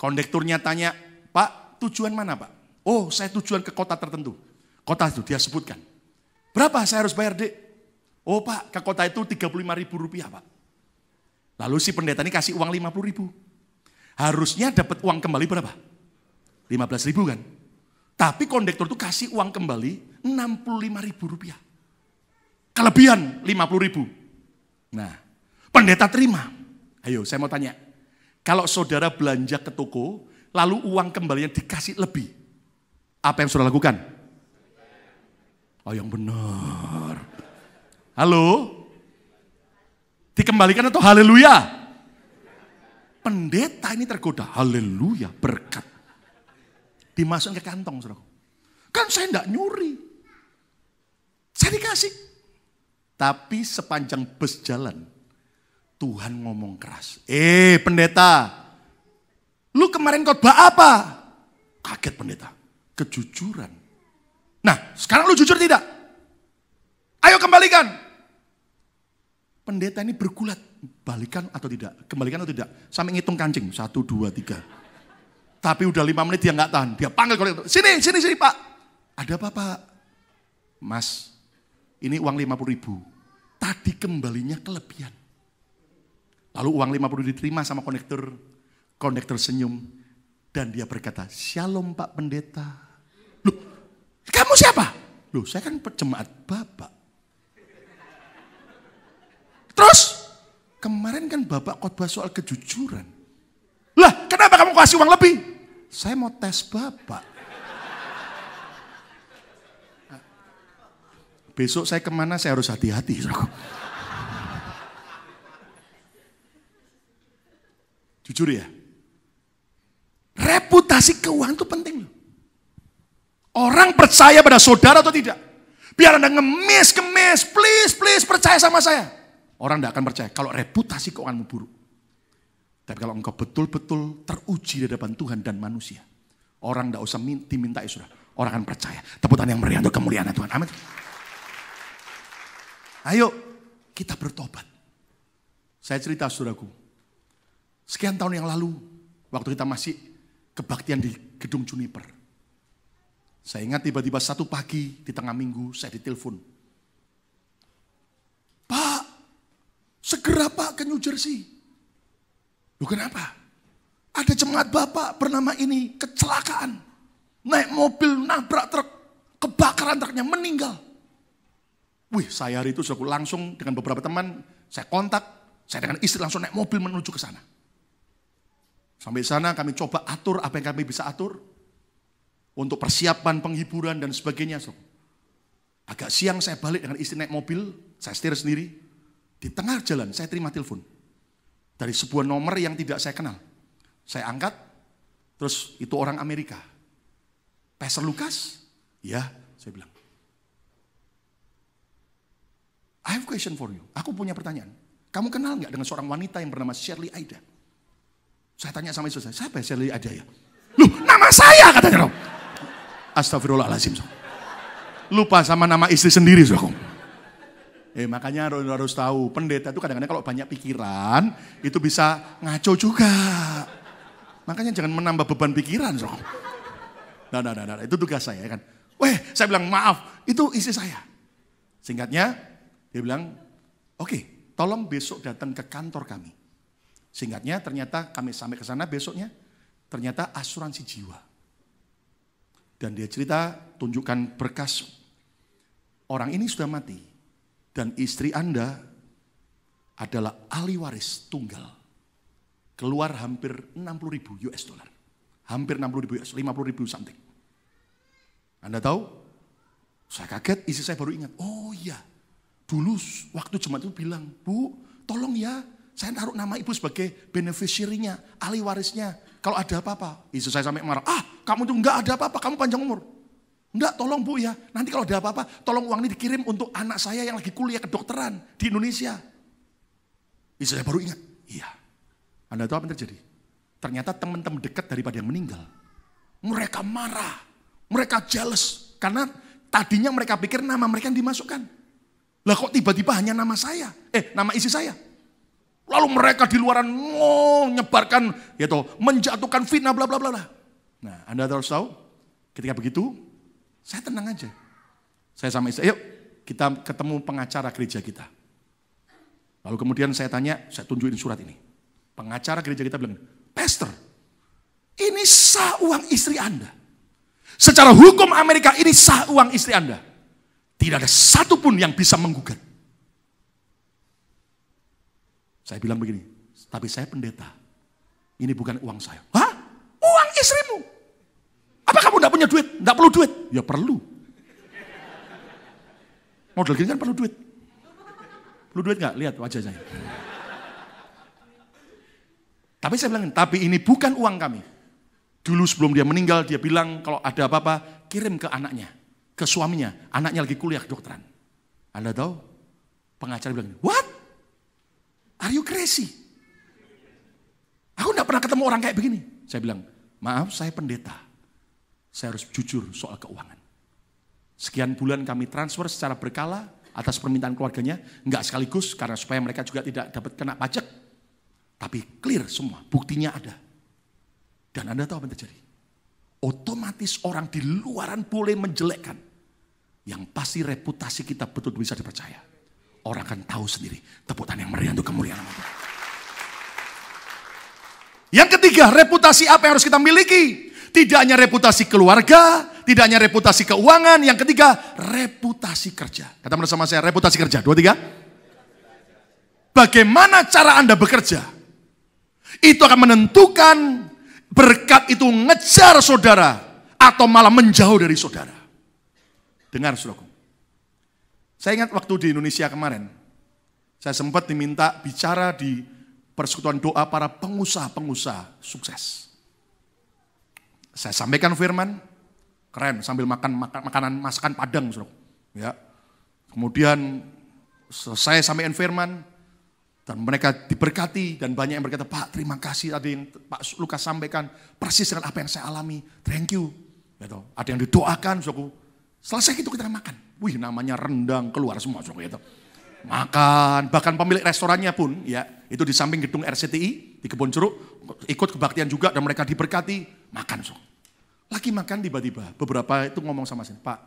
kondekturnya tanya, Pak, tujuan mana Pak? Oh, saya tujuan ke kota tertentu. Kota itu dia sebutkan. Berapa saya harus bayar, Dek? Oh Pak, ke kota itu 35.000 rupiah Pak. Lalu si pendeta ini kasih uang 50.000. Harusnya dapat uang kembali berapa? 15.000 kan? Tapi kondektur itu kasih uang kembali 65.000 rupiah. Kelebihan 50.000. Nah, pendeta terima. Ayo saya mau tanya. Kalau saudara belanja ke toko, lalu uang kembalinya dikasih lebih. Apa yang saudara lakukan? Oh yang benar. Halo? Dikembalikan atau haleluya? Pendeta ini tergoda. Haleluya, berkat. Dimasukkan ke kantong, saudara. Kan saya enggak nyuri. Saya dikasih. Tapi sepanjang bus jalan, Tuhan ngomong keras. Pendeta, lu kemarin khotbah apa? Kaget pendeta. Kejujuran. Nah, sekarang lu jujur tidak? Ayo kembalikan. Pendeta ini bergulat. Balikan atau tidak? Kembalikan atau tidak? Sampai ngitung kancing. 1, 2, 3. Tapi udah 5 menit dia nggak tahan. Dia panggil kolektor. Sini Pak. Ada apa Pak? Mas, ini uang 50.000. Tadi kembalinya kelebihan. Lalu uang 50 diterima sama kondektur. Kondektur senyum. Dan dia berkata, Shalom Pak Pendeta. Loh, kamu siapa? Loh, saya kan jemaat Bapak. Terus, kemarin kan Bapak khotbah soal kejujuran. Lah, kenapa kamu kasih uang lebih? Saya mau tes Bapak. Besok saya kemana saya harus hati-hati. Jujur ya. Reputasi keuangan itu penting. Orang percaya pada saudara atau tidak. Biar Anda ngemis, please percaya sama saya. Orang tidak akan percaya kalau reputasi keuanganmu buruk. Tapi kalau engkau betul-betul teruji di hadapan Tuhan dan manusia. Orang tidak usah dimintai sudah. Orang akan percaya. Tepuk tangan yang meriah untuk kemuliaan Tuhan. Amin. Ayo kita bertobat. Saya cerita saudaraku. Sekian tahun yang lalu. Waktu kita masih kebaktian di gedung Juniper. Saya ingat tiba-tiba satu pagi di tengah minggu saya ditelepon. Pak, segera Pak ke New Jersey. Loh kenapa? Ada jemaat Bapak bernama ini kecelakaan. Naik mobil nabrak truk. Kebakaran truknya meninggal. Wih saya hari itu langsung dengan beberapa teman. Saya kontak. Saya dengan istri langsung naik mobil menuju ke sana. Sampai sana kami coba atur apa yang kami bisa atur. Untuk persiapan, penghiburan dan sebagainya. So. Agak siang saya balik dengan istri naik mobil. Saya setir sendiri. Di tengah jalan saya terima telepon. Dari sebuah nomor yang tidak saya kenal. Saya angkat. Terus itu orang Amerika. Pastor Lukas? Ya, saya bilang. I have question for you. Aku punya pertanyaan. Kamu kenal nggak dengan seorang wanita yang bernama Shirley Aida? Saya tanya sama istri saya, siapa Shirley Aida ya? Loh, nama saya katanya. Astagfirullahaladzim. Lupa sama nama istri sendiri. Makanya harus tahu, pendeta itu kadang-kadang kalau banyak pikiran, itu bisa ngaco juga. Makanya jangan menambah beban pikiran. Nah, itu tugas saya kan. Saya bilang maaf, itu istri saya. Singkatnya, dia bilang, oke, tolong besok datang ke kantor kami. Singkatnya, ternyata kami sampai ke sana besoknya, ternyata asuransi jiwa. Dan dia cerita, tunjukkan berkas. Orang ini sudah mati. Dan istri Anda adalah ahli waris tunggal. Keluar hampir 60.000 US dollar. Hampir 60.000 US, 50.000 something. Anda tahu? Saya kaget, istri saya baru ingat. Oh iya, dulu waktu jemaat itu bilang, Bu, tolong ya, saya taruh nama ibu sebagai beneficiary-nya, ahli warisnya. Kalau ada apa-apa, istri saya sampai marah. Kamu tuh enggak ada apa-apa, kamu panjang umur. Enggak, tolong Bu ya, nanti kalau ada apa-apa, tolong uang ini dikirim untuk anak saya yang lagi kuliah kedokteran di Indonesia. Istri saya baru ingat, iya. Anda tahu apa yang terjadi? Ternyata teman-teman dekat daripada yang meninggal. Mereka marah, mereka jealous. Karena tadinya mereka pikir nama mereka yang dimasukkan. Lah kok tiba-tiba hanya nama saya, nama istri saya. Lalu mereka di luaran menyebarkan, menjatuhkan fitnah, bla bla bla. Nah, Anda harus tahu, ketika begitu, saya tenang aja. Saya sama istri, yuk kita ketemu pengacara gereja kita. Lalu kemudian saya tanya, saya tunjukin surat ini. Pengacara gereja kita bilang, Pastor, ini sah uang istri Anda. Secara hukum Amerika ini sah uang istri Anda. Tidak ada satupun yang bisa menggugat. Saya bilang begini, tapi saya pendeta. Ini bukan uang saya. Hah? Uang istrimu? Apa kamu enggak punya duit? Enggak perlu duit? Ya perlu. Model gini kan perlu duit. Perlu duit enggak? Lihat wajah saya. Tapi saya bilang, tapi ini bukan uang kami. Dulu sebelum dia meninggal, dia bilang kalau ada apa-apa, kirim ke anaknya, ke suaminya. Anaknya lagi kuliah kedokteran. Anda tahu? Pengacara bilang, what? Are you crazy? Aku enggak pernah ketemu orang kayak begini. Saya bilang, maaf saya pendeta. Saya harus jujur soal keuangan. Sekian bulan kami transfer secara berkala atas permintaan keluarganya. Enggak sekaligus karena supaya mereka juga tidak dapat kena pajak. Tapi clear semua, buktinya ada. Dan Anda tahu apa yang terjadi? Otomatis orang di luaran boleh menjelekkan. Yang pasti reputasi kita betul bisa dipercaya. Orang akan tahu sendiri. Tepuk tangan yang meriah untuk kemuliaan Allah. Yang ketiga, reputasi apa yang harus kita miliki? Tidak hanya reputasi keluarga, tidak hanya reputasi keuangan. Yang ketiga, reputasi kerja. Kata bersama saya, reputasi kerja. 2, 3. Bagaimana cara Anda bekerja? Itu akan menentukan berkat itu ngejar saudara atau malah menjauh dari saudara. Dengar saudaraku. Saya ingat waktu di Indonesia kemarin, saya sempat diminta bicara di persekutuan doa para pengusaha-pengusaha sukses. Saya sampaikan firman, keren sambil makan makanan masakan Padang, saudaraku. Ya. Kemudian saya sampaikan firman, dan mereka diberkati dan banyak yang berkata, Pak terima kasih, ada yang Pak Lukas sampaikan persis dengan apa yang saya alami, thank you. Gitu. Ada yang didoakan, saudaraku. Selesai itu kita makan. Wih namanya rendang keluar semua, saudaraku. Gitu. Makan, bahkan pemilik restorannya pun, ya itu di samping gedung RCTI di Kebon Jeruk, ikut kebaktian juga dan mereka diberkati, makan. Saudaraku. Lagi makan tiba-tiba, beberapa itu ngomong sama saya, Pak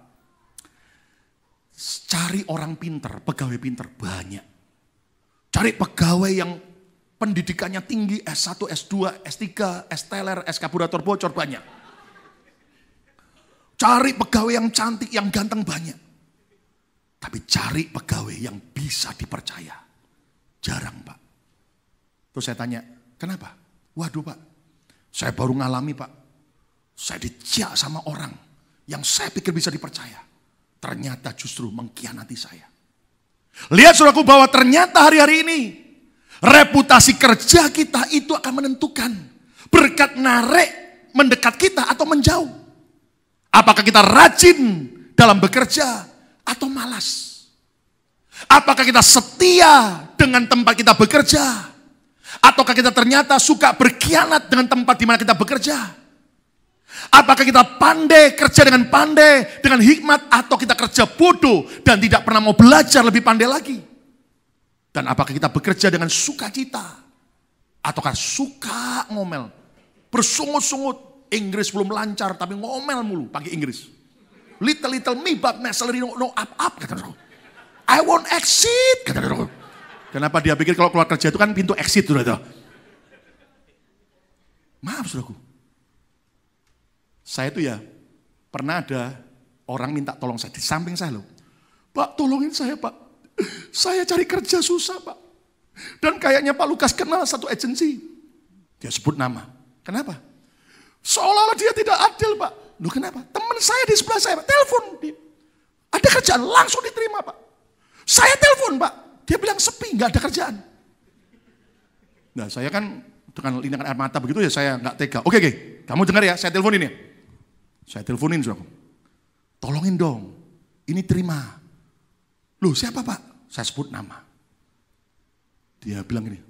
cari orang pinter, pegawai pinter banyak. Cari pegawai yang pendidikannya tinggi, S1, S2, S3, S-teler, S-kaburator bocor banyak. Cari pegawai yang cantik, yang ganteng banyak. Tapi cari pegawai yang bisa dipercaya. Jarang Pak. Terus saya tanya, kenapa? Waduh Pak, saya baru ngalami Pak. Saya dijak sama orang yang saya pikir bisa dipercaya. Ternyata justru mengkhianati saya. Lihat saudaraku bahwa ternyata hari-hari ini reputasi kerja kita itu akan menentukan berkat narik mendekat kita atau menjauh. Apakah kita rajin dalam bekerja atau malas? Apakah kita setia dengan tempat kita bekerja? Ataukah kita ternyata suka berkhianat dengan tempat di mana kita bekerja? Apakah kita pandai, kerja dengan pandai, dengan hikmat, atau kita kerja bodoh dan tidak pernah mau belajar lebih pandai lagi? Dan apakah kita bekerja dengan sukacita? Ataukah suka ngomel, bersungut-sungut, Inggris belum lancar tapi ngomel mulu pakai Inggris. Little me but my salary no up, kata aku. I won't exit, kata aku. Kenapa dia pikir kalau keluar kerja itu kan pintu exit sudah itu. Maaf saudaraku. Saya itu ya pernah ada orang minta tolong saya di samping saya loh. Pak tolongin saya Pak. Saya cari kerja susah Pak. Dan kayaknya Pak Lukas kenal satu agensi. Dia sebut nama. Kenapa? Seolah-olah dia tidak adil Pak. Loh kenapa? Teman saya di sebelah saya Pak. Telepon. Ada kerjaan langsung diterima Pak. Saya telepon Pak. Dia bilang sepi, nggak ada kerjaan. Nah saya kan dengan linangan air mata begitu ya saya nggak tega. Oke, kamu dengar ya, saya teleponin ya. Saya teleponin saudaraku. Tolongin dong, ini terima. Loh siapa Pak? Saya sebut nama. Dia bilang gini,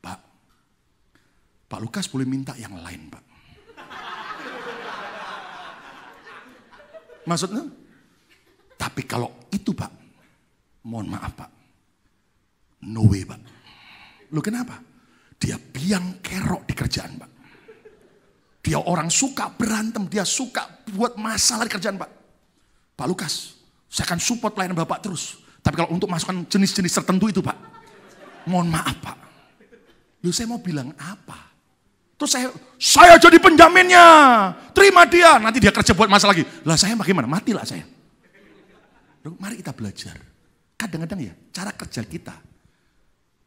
Pak Lukas boleh minta yang lain Pak. Maksudnya? Tapi kalau itu Pak, mohon maaf Pak. No way Pak. Loh kenapa? Dia biang kerok di kerjaan Pak. Dia orang suka berantem, dia suka buat masalah di kerjaan Pak. Pak Lukas, saya akan support pelayanan Bapak terus. Tapi kalau untuk masukkan jenis-jenis tertentu itu Pak, mohon maaf Pak. Loh saya mau bilang apa? Terus saya jadi penjaminnya, terima dia. Nanti dia kerja buat masalah lagi. Lah saya bagaimana? Matilah saya. Loh, mari kita belajar. Kadang-kadang ya, cara kerja kita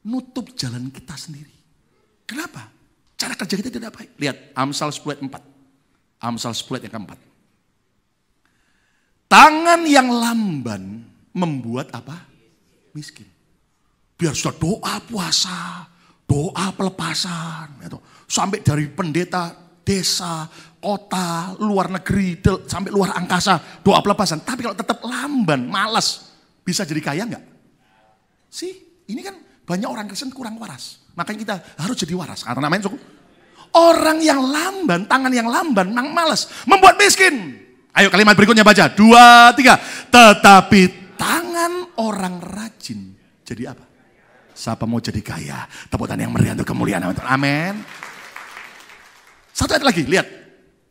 nutup jalan kita sendiri. Kenapa? Cara kerja kita tidak baik. Lihat Amsal 10 ayat 4. Amsal 10 ayat yang keempat. Tangan yang lamban membuat apa? Miskin. Biar sudah doa puasa, doa pelepasan. Gitu. Sampai dari pendeta, desa, kota, luar negeri, sampai luar angkasa, doa pelepasan. Tapi kalau tetap lamban, malas, bisa jadi kaya enggak? Sih, ini kan banyak orang Kristen kurang waras. Makanya kita harus jadi waras. Karena namanya cukup. Orang yang lamban, tangan yang lamban, malas, membuat miskin. Ayo kalimat berikutnya baca. 2, 3. Tetapi tangan orang rajin jadi apa? Siapa mau jadi kaya? Tepuk tangan yang meriah untuk kemuliaan. Amin. Satu ayat lagi, lihat.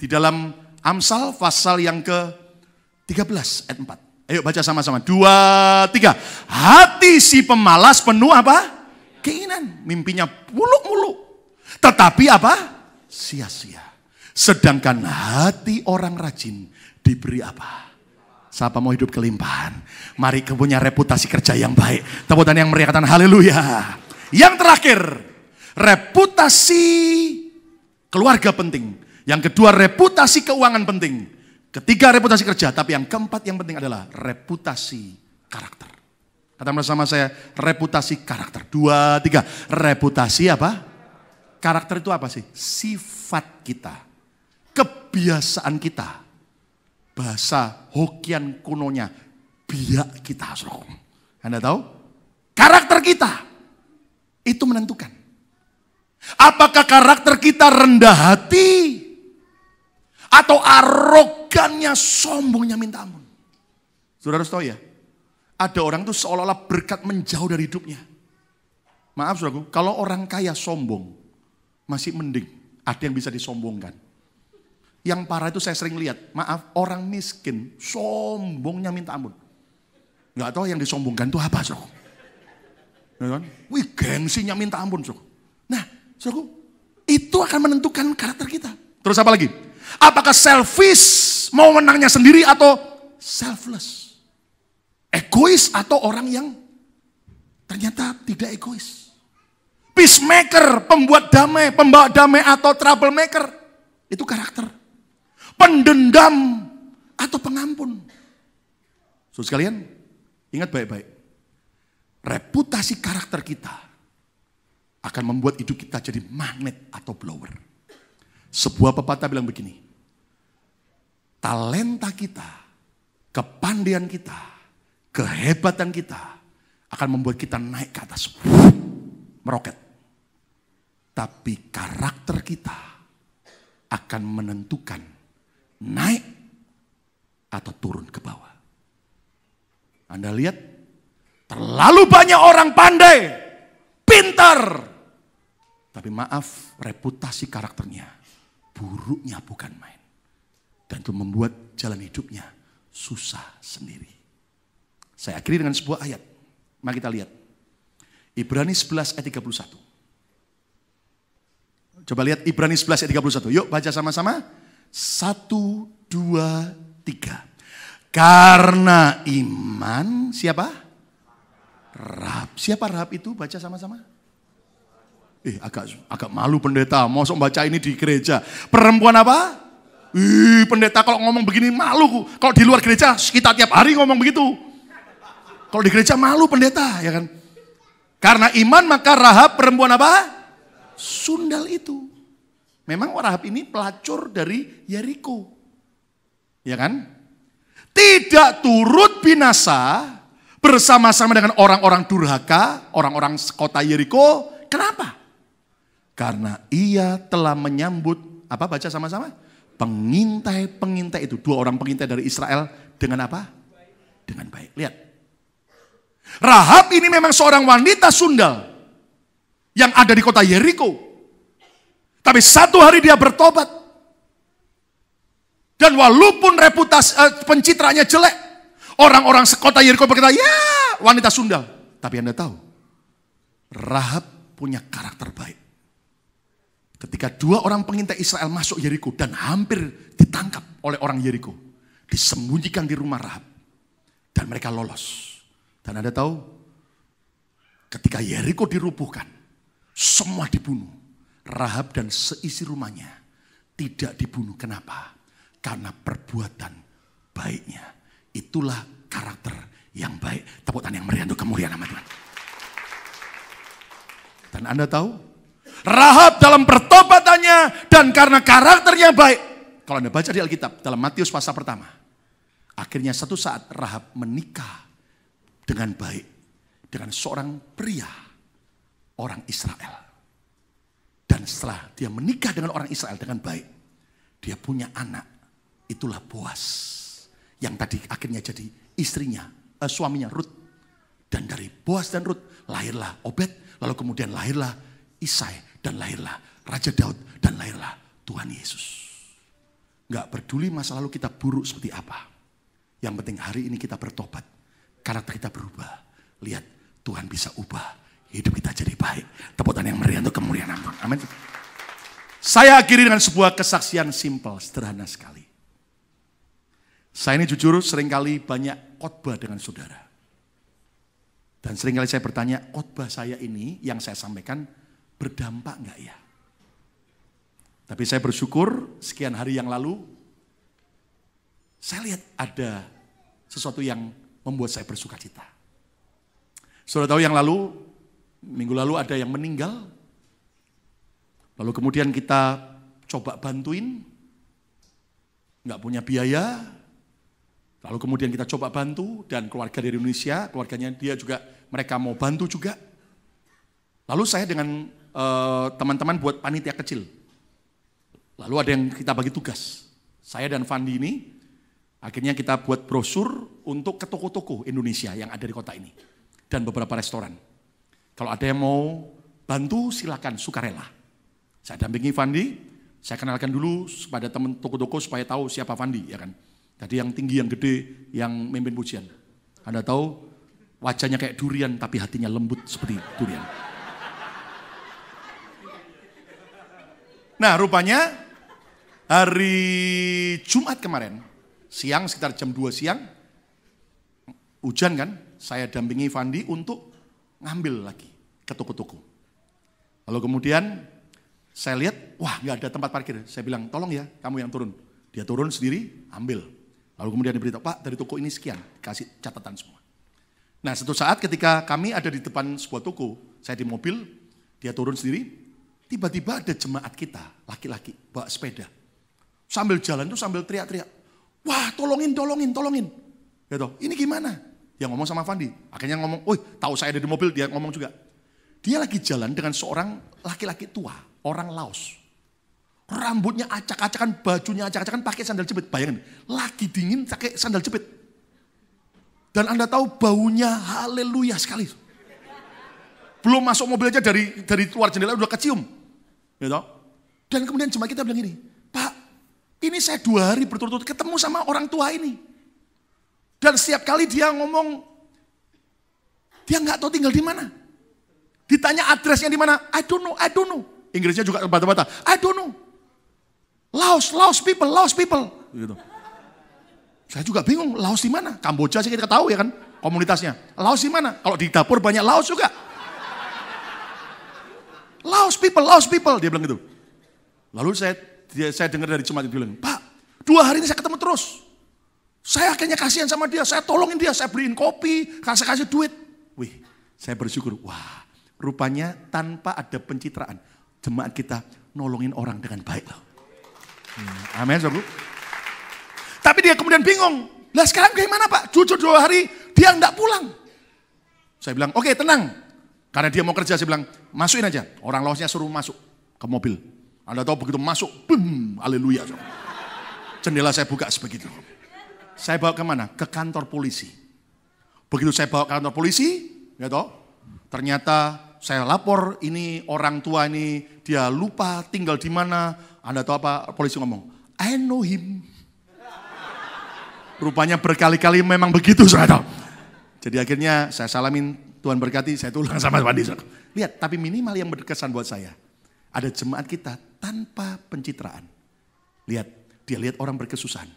Di dalam Amsal pasal yang ke-13 ayat 4. Ayo baca sama-sama. 2, 3. Hati si pemalas penuh apa? Keinginan. Mimpinya muluk-muluk. Tetapi apa? Sia-sia. Sedangkan hati orang rajin diberi apa? Siapa mau hidup kelimpahan? Mari punya reputasi kerja yang baik. Tepuk tangan yang meriah, katakan haleluya. Yang terakhir, reputasi keluarga penting. Yang kedua, reputasi keuangan penting. Ketiga, reputasi kerja. Tapi yang keempat yang penting adalah reputasi karakter. Katakan bersama saya, reputasi karakter. 2, 3. Reputasi apa? Karakter itu apa sih? Sifat kita. Kebiasaan kita. Bahasa Hokian kunonya, biak kita. Anda tahu? Karakter kita. Itu menentukan. Apakah karakter kita rendah hati? Atau arogannya, sombongnya minta ampun. Saudara harus tahu ya, ada orang tuh seolah-olah berkat menjauh dari hidupnya. Maaf saudaraku, kalau orang kaya sombong, masih mending, ada yang bisa disombongkan. Yang parah itu saya sering lihat, maaf, orang miskin, sombongnya minta ampun. Nggak tahu yang disombongkan itu apa saudaraku. Ya kan? Wih, gengsinya minta ampun saudaraku. Nah saudaraku, itu akan menentukan karakter kita. Terus apa lagi? Apakah selfish, mau menangnya sendiri atau selfless? Egois atau orang yang ternyata tidak egois? Peacemaker, pembuat damai, pembawa damai atau troublemaker? Itu karakter. Pendendam atau pengampun? Saudara sekalian, ingat baik-baik. Reputasi karakter kita akan membuat hidup kita jadi magnet atau blower. Sebuah pepatah bilang begini, talenta kita, kepandaian kita, kehebatan kita akan membuat kita naik ke atas, meroket. Tapi karakter kita akan menentukan naik atau turun ke bawah. Anda lihat, terlalu banyak orang pandai, pintar, tapi maaf, reputasi karakternya buruknya bukan main. Dan itu membuat jalan hidupnya susah sendiri. Saya akhiri dengan sebuah ayat. Mari kita lihat. Ibrani 11 ayat 31. Coba lihat Ibrani 11 ayat 31. Yuk baca sama-sama. 1, 2, 3. Karena iman, siapa? Rahab. Siapa Rahab itu? Baca sama-sama. Agak malu pendeta. Mosok baca ini di gereja. Perempuan apa? Pendeta kalau ngomong begini malu. Kalau di luar gereja kita tiap hari ngomong begitu. Kalau di gereja malu pendeta, ya kan? Karena iman maka Rahab perempuan apa? Sundal itu. Memang Rahab ini pelacur dari Yeriko. Ya kan? Tidak turut binasa bersama-sama dengan orang-orang durhaka, orang-orang kota Yeriko. Kenapa? Karena ia telah menyambut, apa baca sama-sama? Pengintai-pengintai itu. 2 orang pengintai dari Israel dengan apa? Dengan baik. Lihat. Rahab ini memang seorang wanita sundal yang ada di kota Yeriko. Tapi satu hari dia bertobat. Dan walaupun reputasi pencitraannya jelek, orang-orang sekota Yeriko berkata, ya wanita sundal. Tapi Anda tahu, Rahab punya karakter baik. Ketika 2 orang pengintai Israel masuk Yeriko dan hampir ditangkap oleh orang Yeriko, disembunyikan di rumah Rahab. Dan mereka lolos. Dan Anda tahu, ketika Yeriko dirubuhkan, semua dibunuh. Rahab dan seisi rumahnya tidak dibunuh. Kenapa? Karena perbuatan baiknya. Itulah karakter yang baik. Tepuk tangan yang meriah untuk kemuliaan nama Tuhan. Dan Anda tahu, Rahab dalam pertobatannya dan karena karakternya baik. Kalau Anda baca di Alkitab, dalam Matius pasal pertama. Akhirnya satu saat Rahab menikah dengan baik dengan seorang pria orang Israel. Dan setelah dia menikah dengan orang Israel dengan baik, dia punya anak. Itulah Boas yang tadi akhirnya jadi istrinya, suaminya Rut. Dan dari Boas dan Rut lahirlah Obed, lalu kemudian lahirlah Isai, dan lahirlah Raja Daud, dan lahirlah Tuhan Yesus. Gak peduli masa lalu kita buruk seperti apa. Yang penting hari ini kita bertobat. Karakter kita berubah. Lihat, Tuhan bisa ubah hidup kita jadi baik. Tepuk tangan yang meriah untuk kemuliaan Tuhan. Amin. Saya akhiri dengan sebuah kesaksian simpel, sederhana sekali. Saya ini jujur seringkali banyak khotbah dengan saudara. Dan seringkali saya bertanya, khotbah saya ini yang saya sampaikan berdampak enggak ya? Tapi saya bersyukur sekian hari yang lalu, saya lihat ada sesuatu yang membuat saya bersuka cita. Saudara tahu yang lalu, minggu lalu ada yang meninggal. Lalu kemudian kita coba bantuin. Nggak punya biaya. Lalu kemudian kita coba bantu. Dan keluarga dari Indonesia, keluarganya dia juga, mereka mau bantu juga. Lalu saya dengan teman-teman buat panitia kecil. Lalu ada yang kita bagi tugas. Saya dan Fandi ini, akhirnya kita buat brosur untuk ke toko-toko Indonesia yang ada di kota ini. Dan beberapa restoran. Kalau ada yang mau bantu silakan, sukarela. Saya dampingi Fandi, saya kenalkan dulu pada teman toko-toko supaya tahu siapa Fandi. Ya kan? Tadi yang tinggi, yang gede, yang memimpin pujian. Anda tahu wajahnya kayak durian tapi hatinya lembut seperti durian. Nah rupanya hari Jumat kemarin, siang sekitar jam 2 siang, hujan kan, saya dampingi Fandi untuk ngambil lagi ke toko-toko. Lalu kemudian saya lihat, wah nggak ada tempat parkir. Saya bilang, tolong ya kamu yang turun. Dia turun sendiri, ambil. Lalu kemudian diberitahu, Pak dari toko ini sekian, kasih catatan semua. Nah suatu saat ketika kami ada di depan sebuah toko, saya di mobil, dia turun sendiri, tiba-tiba ada jemaat kita, laki-laki, bawa sepeda. Sambil jalan tuh sambil teriak-teriak, wah tolongin. Gitu, ini gimana? Yang ngomong sama Fandi. Akhirnya ngomong, tahu saya ada di mobil, dia ngomong juga. Dia lagi jalan dengan seorang laki-laki tua, orang Laos. Rambutnya acak-acakan, bajunya acak-acakan, pakai sandal jepit. Bayangin, lagi dingin pakai sandal jepit. Dan Anda tahu baunya haleluya sekali. Belum masuk mobil aja dari luar jendela udah kecium. Gitu. Dan kemudian jemaat kita bilang gini, Pak, ini saya 2 hari berturut-turut ketemu sama orang tua ini. Dan setiap kali dia ngomong, dia nggak tahu tinggal di mana. Ditanya adresnya di mana, I don't know. Inggrisnya juga bata-bata, I don't know. Laos people. Gitu. Saya juga bingung, Laos di mana? Kamboja sih kita tahu ya kan, komunitasnya. Laos di mana? Kalau di dapur banyak Laos juga. Laos people, dia bilang gitu. Lalu saya dengar dari jemaat itu bilang, Pak, 2 hari ini saya ketemu terus. Saya akhirnya kasihan sama dia, saya tolongin dia, saya beliin kopi, saya kasih duit. Wih, saya bersyukur, wah, rupanya tanpa ada pencitraan, jemaat kita nolongin orang dengan baik loh. Amin, saudara. Tapi dia kemudian bingung. Lah sekarang gimana Pak? Jujur 2 hari dia enggak pulang. Saya bilang, oke, tenang. Karena dia mau kerja, saya bilang, masukin aja. Orang Laosnya suruh masuk ke mobil. Anda tahu begitu masuk, boom, haleluya. Jendela saya buka sebegitu. Saya bawa kemana? Ke kantor polisi. Begitu saya bawa ke kantor polisi, ya toh, ternyata saya lapor ini orang tua ini, dia lupa tinggal di mana. Anda tahu apa? Polisi ngomong, I know him. Rupanya berkali-kali memang begitu, saudara. Jadi akhirnya saya salamin, Tuhan berkati, saya tulang sama Fandi. Lihat, tapi minimal yang berkesan buat saya. Ada jemaat kita tanpa pencitraan. Lihat, dia lihat orang berkesusahan.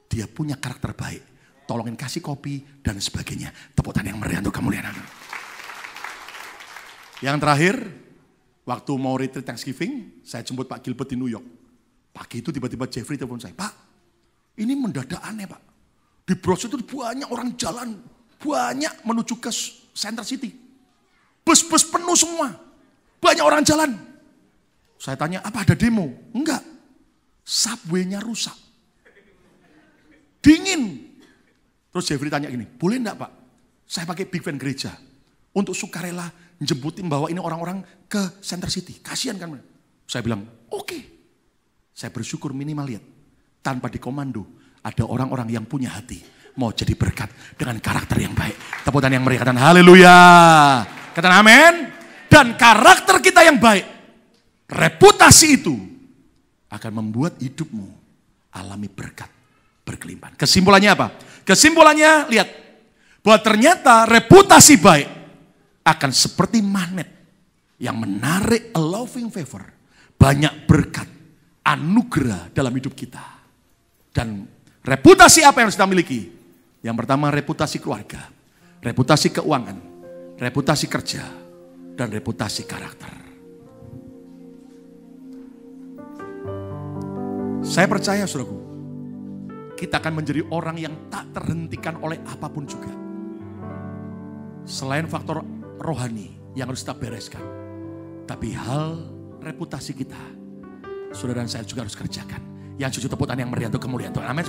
Dia punya karakter baik. Tolongin kasih kopi dan sebagainya. Tepuk tangan yang meriah untuk kemuliaan Allah. Yang terakhir, waktu mau retreat Thanksgiving, saya jemput Pak Gilbert di New York. Pagi itu tiba-tiba Jeffrey telepon saya, Pak, ini mendadak aneh Pak. Di Bronx itu banyak orang jalan, banyak menuju ke Center City. Bus-bus penuh semua, banyak orang jalan. Saya tanya, apa ada demo? Enggak, subway-nya rusak. Dingin. Terus Jeffrey tanya gini, boleh enggak Pak? Saya pakai big van gereja untuk sukarela jemputin bawa ini orang-orang ke Center City. Kasihan kan? Saya bilang, oke. Saya bersyukur minimal lihat, tanpa dikomando, ada orang-orang yang punya hati, mau jadi berkat dengan karakter yang baik. Tepuk tangan yang meriah, katakan haleluya. Katakan amin. Dan karakter kita yang baik, reputasi itu akan membuat hidupmu alami berkat berkelimpahan. Kesimpulannya apa? Kesimpulannya lihat, bahwa ternyata reputasi baik akan seperti magnet yang menarik a loving favor, banyak berkat, anugerah dalam hidup kita. Dan reputasi apa yang harus kita miliki? Yang pertama reputasi keluarga, reputasi keuangan, reputasi kerja, dan reputasi karakter. Saya percaya saudaraku, kita akan menjadi orang yang tak terhentikan oleh apapun juga. Selain faktor rohani yang harus kita bereskan, tapi hal reputasi kita, saudara dan saya juga harus kerjakan. Yang jujur tepuk tangan yang meriah untuk kemuliaan Tuhan. Amin.